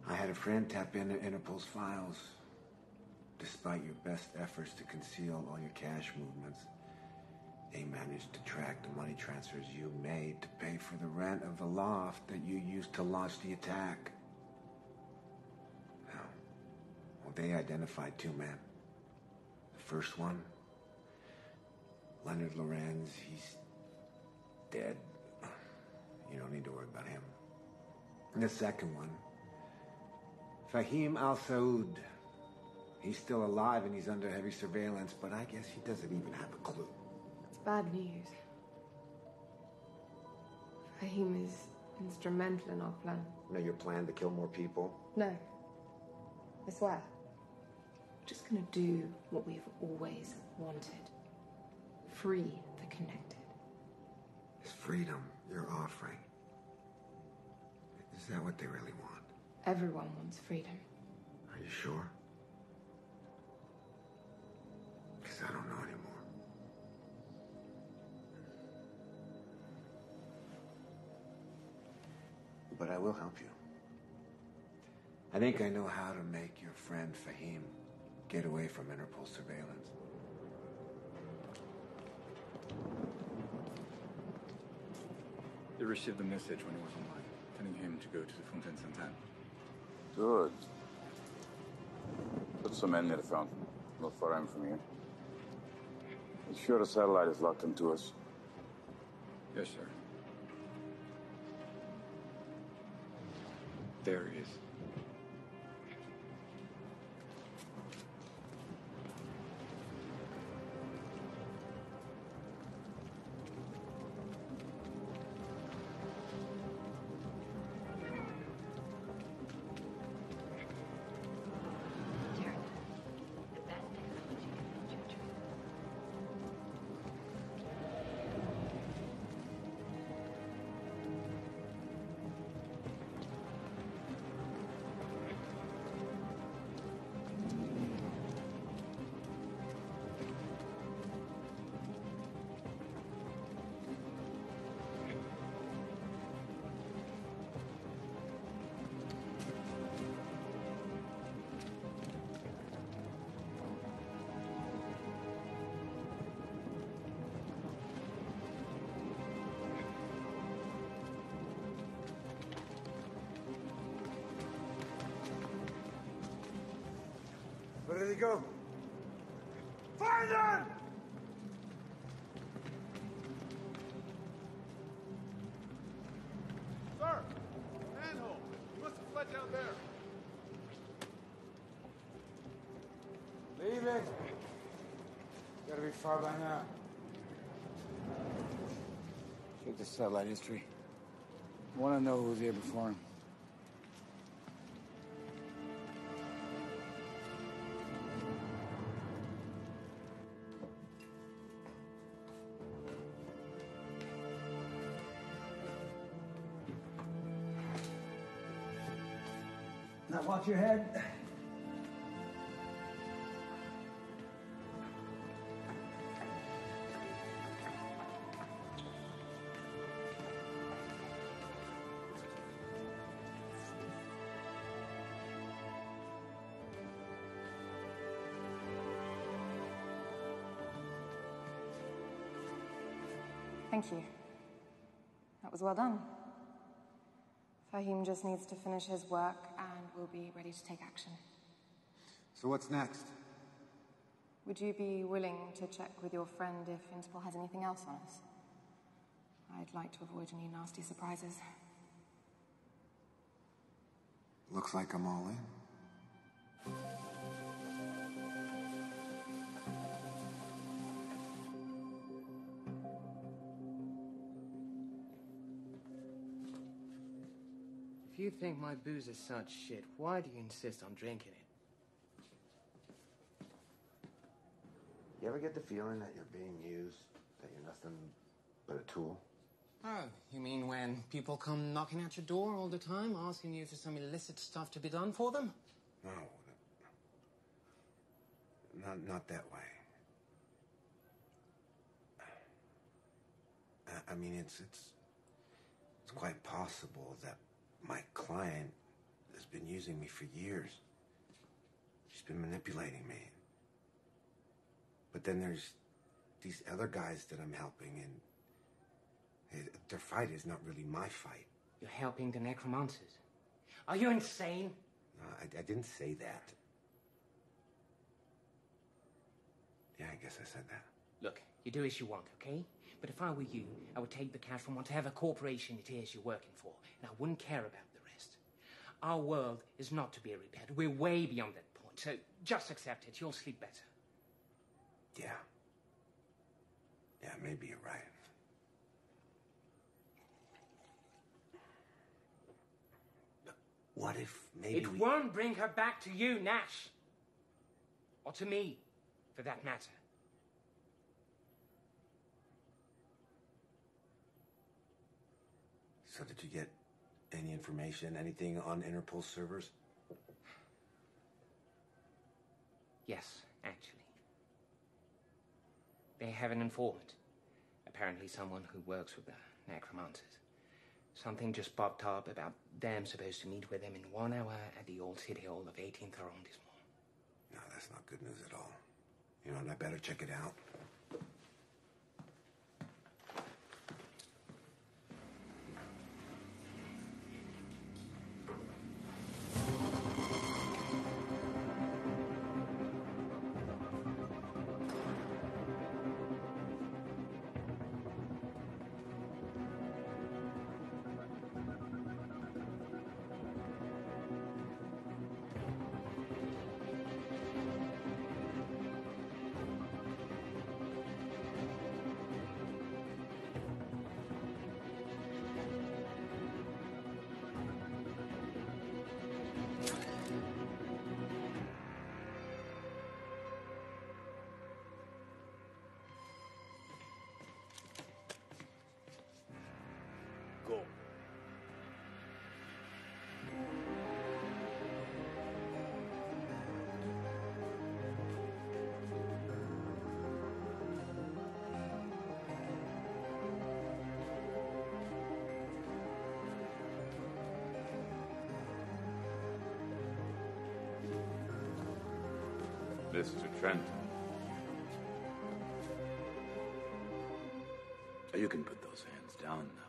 I had a friend tap into Interpol's files. Despite your best efforts to conceal all your cash movements, they managed to track the money transfers you made to pay for the rent of the loft that you used to launch the attack. They identified two men. The first one, Leonard Lorenz, he's dead. You don't need to worry about him. And the second one, Fahim Al-Saud. He's still alive and he's under heavy surveillance, but I guess he doesn't even have a clue. It's bad news. Fahim is instrumental in our plan. You know your plan to kill more people? No. I swear. We're just gonna do what we've always wanted. Free the connected. This freedom you're offering, is that what they really want? Everyone wants freedom. Are you sure? Because I don't know anymore. But I will help you. I think I know how to make your friend Fahim get away from Interpol surveillance. He received a message when he was online, telling him to go to the Fontaine Sainte-Anne. Good. Put some men near the fountain. Not far in from here. Be sure the satellite is locked into us. Yes, sir. There it is. Where did he go? Find them! Sir! Manhole! He must have fled down there. Leave it. Gotta be far by now. Check the satellite history. I want to know who was here before him. Now watch your head. Thank you. That was well done. Fahim just needs to finish his work and we'll be ready to take action. So what's next? Would you be willing to check with your friend if Interpol has anything else on us? I'd like to avoid any nasty surprises. Looks like I'm all in. If you think my booze is such shit, why do you insist on drinking it? You ever get the feeling that you're being used? That you're nothing but a tool? Oh, you mean when people come knocking at your door all the time, asking you for some illicit stuff to be done for them? No. Not that way. I mean, it's quite possible that my client has been using me for years. She's been manipulating me. But then there's these other guys that I'm helping, and their fight is not really my fight. You're helping the necromancers. Are you insane? No, I didn't say that. Yeah, I guess I said that. Look, you do as you want, okay? But if I were you, I would take the cash from whatever corporation it is you're working for, and I wouldn't care about the rest. Our world is not to be repaired. We're way beyond that point, so just accept it. You'll sleep better. Yeah. Yeah, maybe you're right. But what if maybe It won't bring her back to you, Nash. Or to me, for that matter. So did you get any information, anything on Interpol servers? Yes, actually. They have an informant. Apparently someone who works with the necromancers. Something just popped up about them supposed to meet with them in 1 hour at the old city hall of 18th arrondissement. No, that's not good news at all. You know, and I better check it out. Mr. Trenton. You can put those hands down now.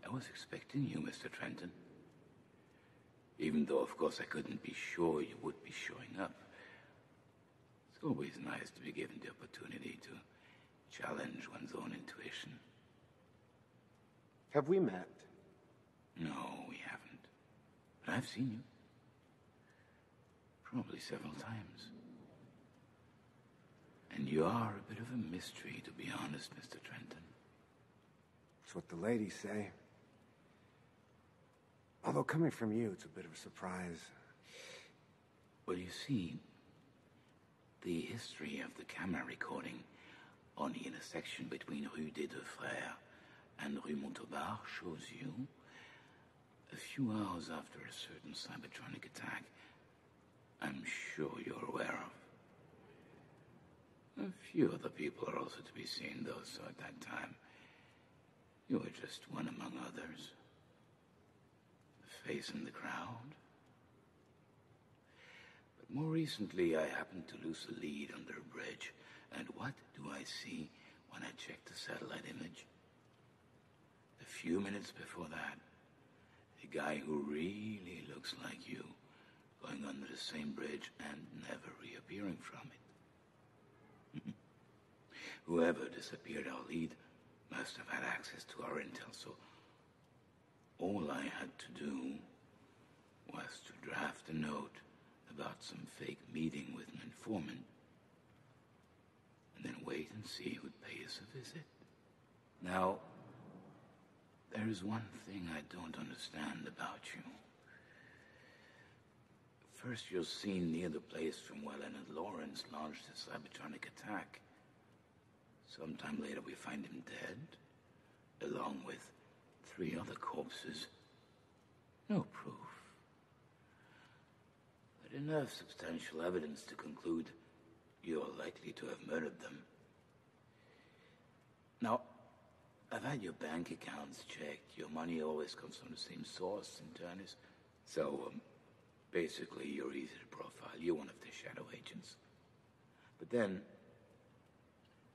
I was expecting you, Mr. Trenton. Even though, of course, I couldn't be sure you would be showing up. It's always nice to be given the opportunity to challenge one's own intuition. Have we met? No, we haven't. But I've seen you. Probably several times. And you are a bit of a mystery, to be honest, Mr. Trenton. That's what the ladies say. Although coming from you, it's a bit of a surprise. Well, you see, the history of the camera recording on the intersection between Rue des Deux Frères and Rue Montauban shows you, a few hours after a certain Cybertronic attack, I'm sure you're aware of. A few other people are also to be seen, though, so at that time, you were just one among others. The face in the crowd. But more recently, I happened to lose a lead under a bridge, and what do I see when I check the satellite image? A few minutes before that, a guy who really looks like you, going under the same bridge and never reappearing from it. Whoever disappeared our lead must have had access to our intel, so all I had to do was to draft a note about some fake meeting with an informant, and then wait and see who'd pay us a visit. Now, there is one thing I don't understand about you. First, you're seen near the place from where Leonard Lawrence launched his Cybertronic attack. Sometime later, we find him dead, along with 3 other corpses. No proof. But enough substantial evidence to conclude you're likely to have murdered them. Now, I've had your bank accounts checked. Your money always comes from the same source, Internis. So, basically, you're easy to profile. You're one of the shadow agents. But then,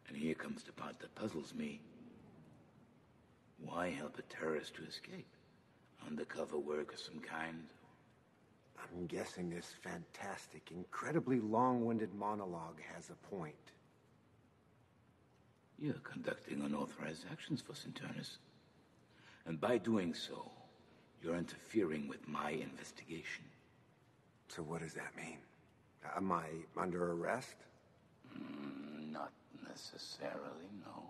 and here comes the part that puzzles me, why help a terrorist to escape? Undercover work of some kind? I'm guessing this fantastic, incredibly long-winded monologue has a point. You're conducting unauthorized actions for Cinternus. And by doing so, you're interfering with my investigation. So what does that mean? Am I under arrest? Not necessarily, no.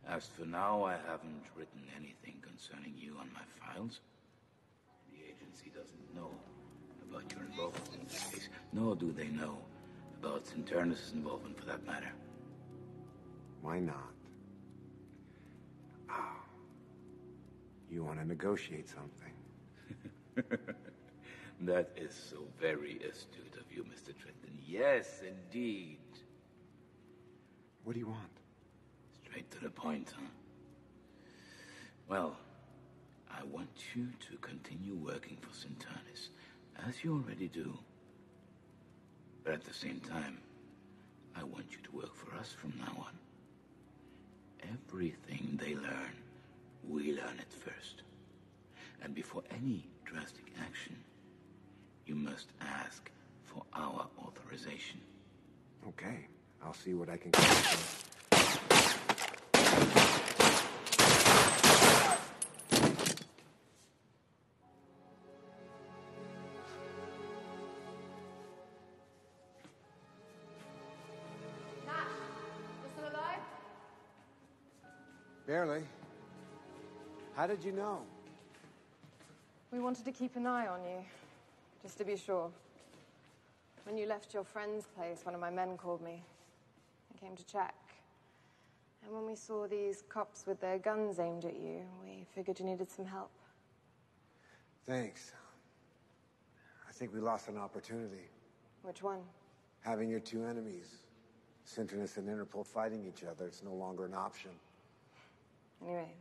As for now, I haven't written anything concerning you on my files. The agency doesn't know about your involvement in this case, nor do they know about Cinternus' involvement for that matter. Why not? Oh. You want to negotiate something? That is so very astute of you, Mr. Trenton. Yes, indeed. What do you want? Straight to the point, huh? Well, I want you to continue working for Cinternus, as you already do. But at the same time, I want you to work for us from now on. Everything they learn, we learn it first. And before any drastic action, you must ask for our authorization. Okay, I'll see what I can get done. Barely. How did you know? We wanted to keep an eye on you, just to be sure. When you left your friend's place, one of my men called me. I came to check. And when we saw these cops with their guns aimed at you, we figured you needed some help. Thanks. I think we lost an opportunity. Which one? Having your 2 enemies, Cinternus and Interpol, fighting each other, it's no longer an option. Anyway,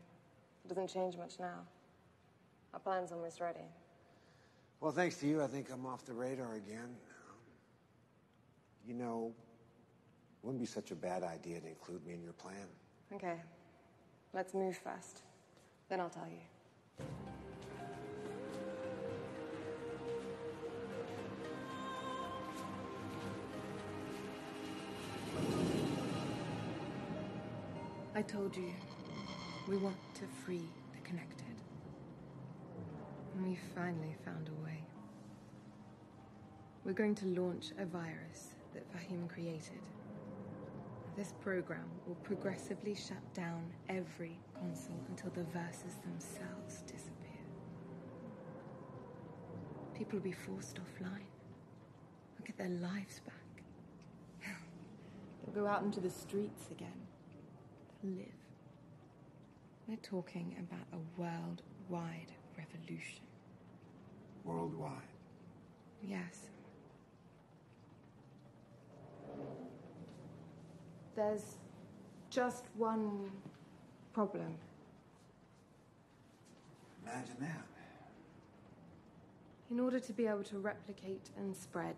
it doesn't change much now. Our plan's almost ready. Well, thanks to you, I think I'm off the radar again. You know, it wouldn't be such a bad idea to include me in your plan. Okay. Let's move first. Then I'll tell you. I told you, we want to free the Connected. And we finally found a way. We're going to launch a virus that Fahim created. This program will progressively shut down every console until the verses themselves disappear. People will be forced offline. They'll get their lives back. They'll go out into the streets again. They'll live. We're talking about a worldwide revolution. Worldwide? Yes. There's just one problem. Imagine that. In order to be able to replicate and spread,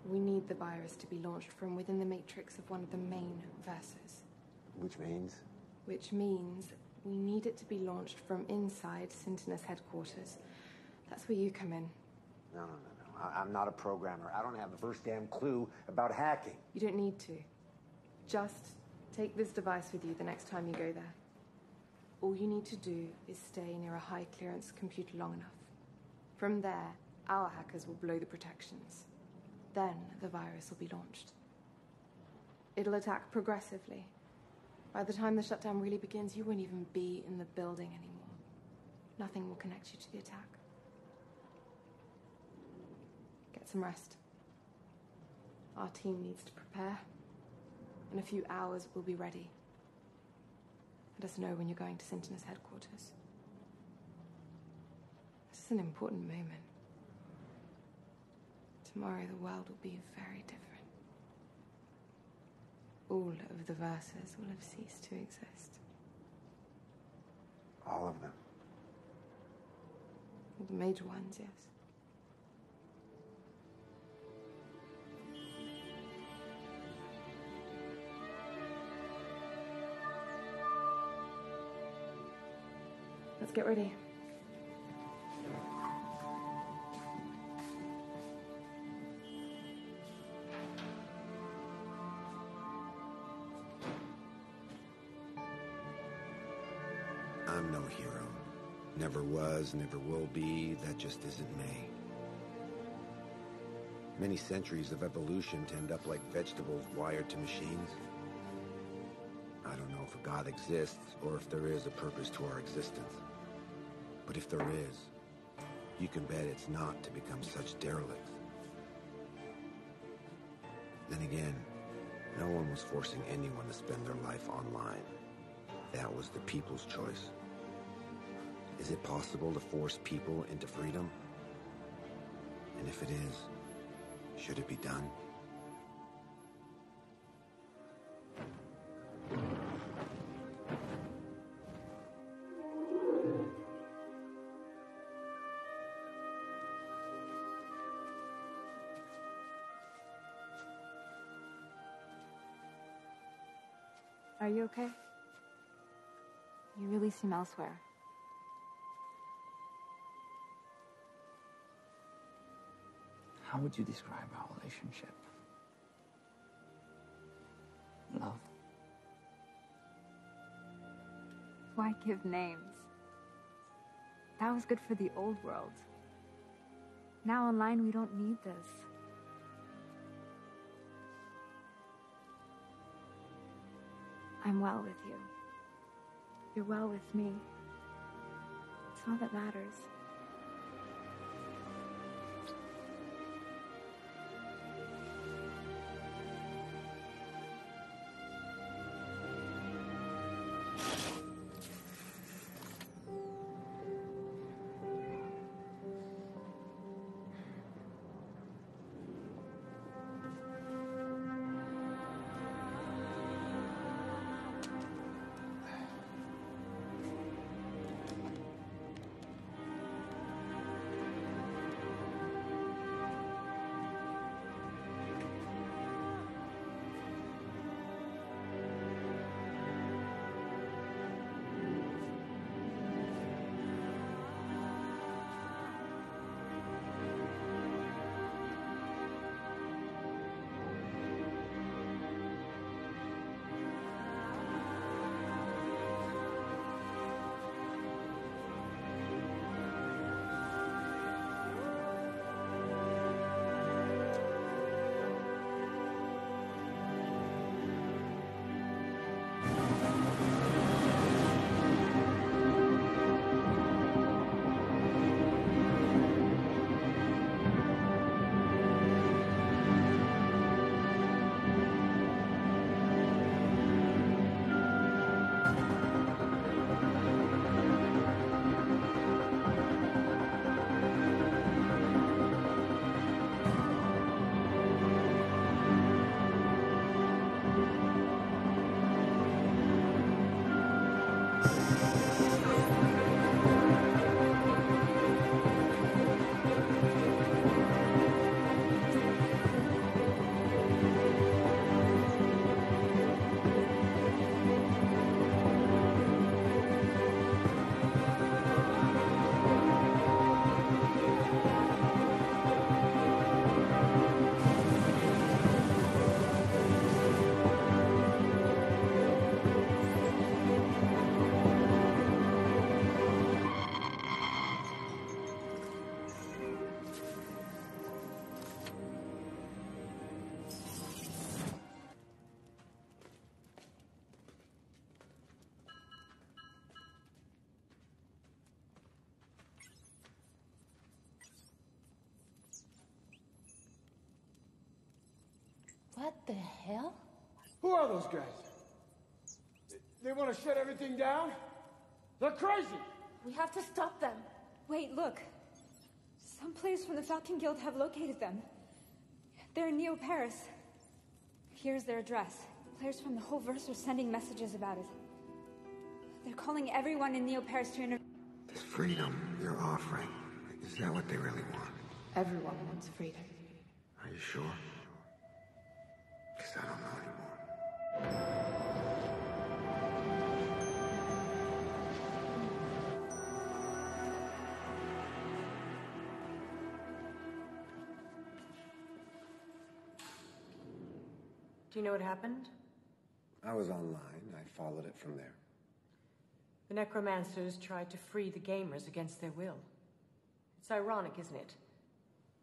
we need the virus to be launched from within the matrix of one of the main verses. Which means? Which means we need it to be launched from inside Sintinos headquarters. That's where you come in. No. I'm not a programmer. I don't have the first damn clue about hacking. You don't need to. Just take this device with you the next time you go there. All you need to do is stay near a high-clearance computer long enough. From there, our hackers will blow the protections. Then the virus will be launched. It'll attack progressively. By the time the shutdown really begins, you won't even be in the building anymore. Nothing will connect you to the attack. Get some rest. Our team needs to prepare. In a few hours, we'll be ready. Let us know when you're going to Sintinos headquarters. This is an important moment. Tomorrow, the world will be very different. All of the verses will have ceased to exist. All of them? All the major ones, yes. Let's get ready. I'm no hero. Never was, never will be. That just isn't me. Many centuries of evolution to end up like vegetables wired to machines. I don't know if a God exists or if there is a purpose to our existence. But if there is, you can bet it's not to become such derelicts. Then again, no one was forcing anyone to spend their life online. That was the people's choice. Is it possible to force people into freedom? And if it is, should it be done? Are you okay? You really seem elsewhere. How would you describe our relationship? Love? Why give names? That was good for the old world. Now online, we don't need this. I'm well with you. You're well with me. It's all that matters. What the hell? Who are those guys? They want to shut everything down? They're crazy! We have to stop them. Wait, look. Some players from the Falcon Guild have located them. They're in Neo Paris. Here's their address. Players from the whole verse are sending messages about it. They're calling everyone in Neo Paris to interview. This freedom you're offering, is that what they really want? Everyone wants freedom. Are you sure? Because I don't know anymore. Do you know what happened? I was online. I followed it from there. The Necromancers tried to free the gamers against their will. It's ironic, isn't it?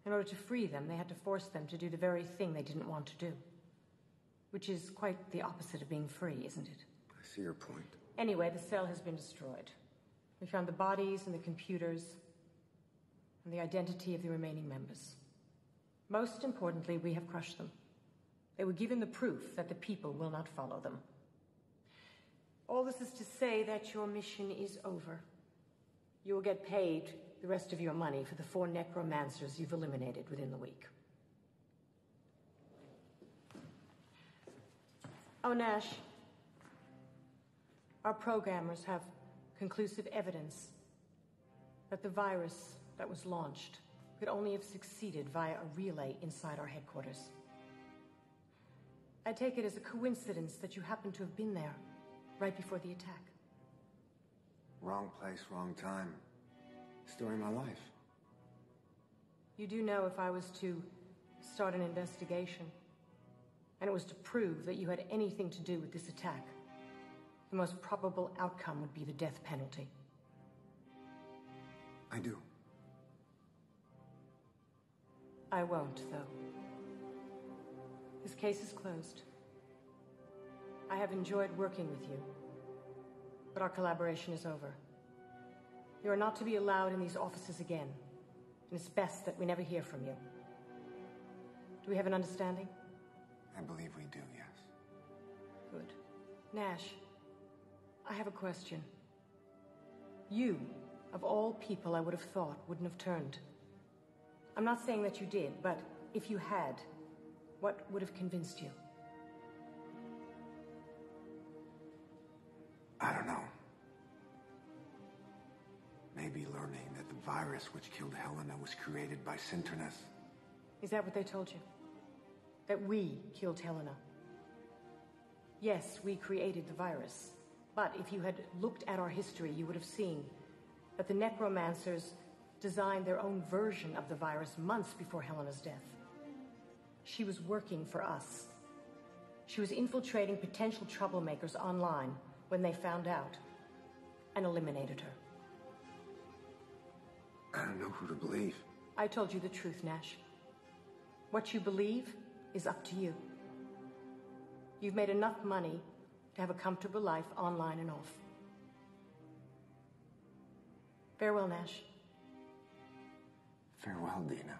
In order to free them, they had to force them to do the very thing they didn't want to do. Which is quite the opposite of being free, isn't it? I see your point. Anyway, the cell has been destroyed. We found the bodies and the computers, and the identity of the remaining members. Most importantly, we have crushed them. They were given the proof that the people will not follow them. All this is to say that your mission is over. You will get paid the rest of your money for the 4 necromancers you've eliminated within the week. Oh, Nash. Our programmers have conclusive evidence that the virus that was launched could only have succeeded via a relay inside our headquarters. I take it as a coincidence that you happen to have been there right before the attack. Wrong place, wrong time. Story of my life. You do know if I was to start an investigation, and it was to prove that you had anything to do with this attack, the most probable outcome would be the death penalty. I do. I won't, though. This case is closed. I have enjoyed working with you, but our collaboration is over. You are not to be allowed in these offices again, and it's best that we never hear from you. Do we have an understanding? I believe we do, yes. Good. Nash, I have a question. You, of all people I would have thought wouldn't have turned. I'm not saying that you did, but if you had, what would have convinced you? I don't know. Maybe learning that the virus which killed Helena was created by Synternes. Is that what they told you? That we killed Helena? Yes, we created the virus. But if you had looked at our history, you would have seen that the Necromancers designed their own version of the virus months before Helena's death. She was working for us. She was infiltrating potential troublemakers online when they found out and eliminated her. I don't know who to believe. I told you the truth, Nash. What you believe is up to you. You've made enough money to have a comfortable life online and off. Farewell, Nash. Farewell, Dina.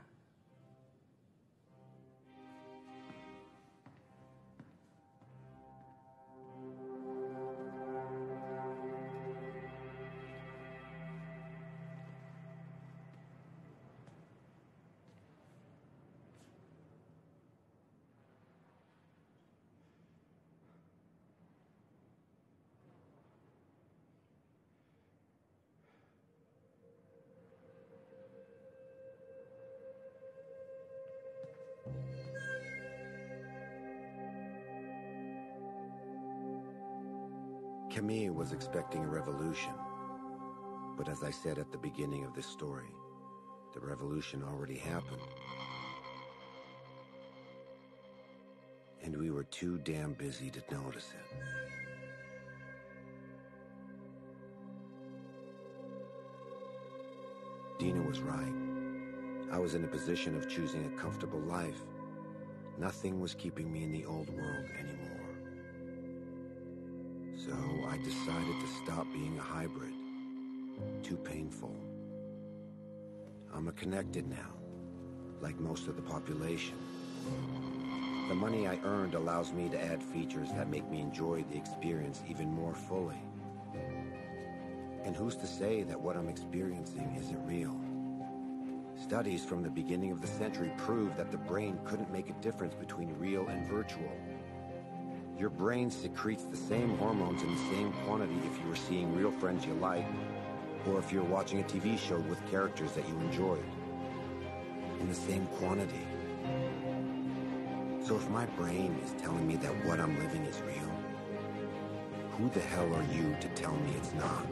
Camille was expecting a revolution. But as I said at the beginning of this story, the revolution already happened. And we were too damn busy to notice it. Dina was right. I was in a position of choosing a comfortable life. Nothing was keeping me in the old world anymore. So I decided to stop being a hybrid. Too painful. I'm a connected now, like most of the population. The money I earned allows me to add features that make me enjoy the experience even more fully. And who's to say that what I'm experiencing isn't real? Studies from the beginning of the century prove that the brain couldn't make a difference between real and virtual. Your brain secretes the same hormones in the same quantity if you were seeing real friends you like, or if you're watching a TV show with characters that you enjoyed. In the same quantity. So if my brain is telling me that what I'm living is real, who the hell are you to tell me it's not?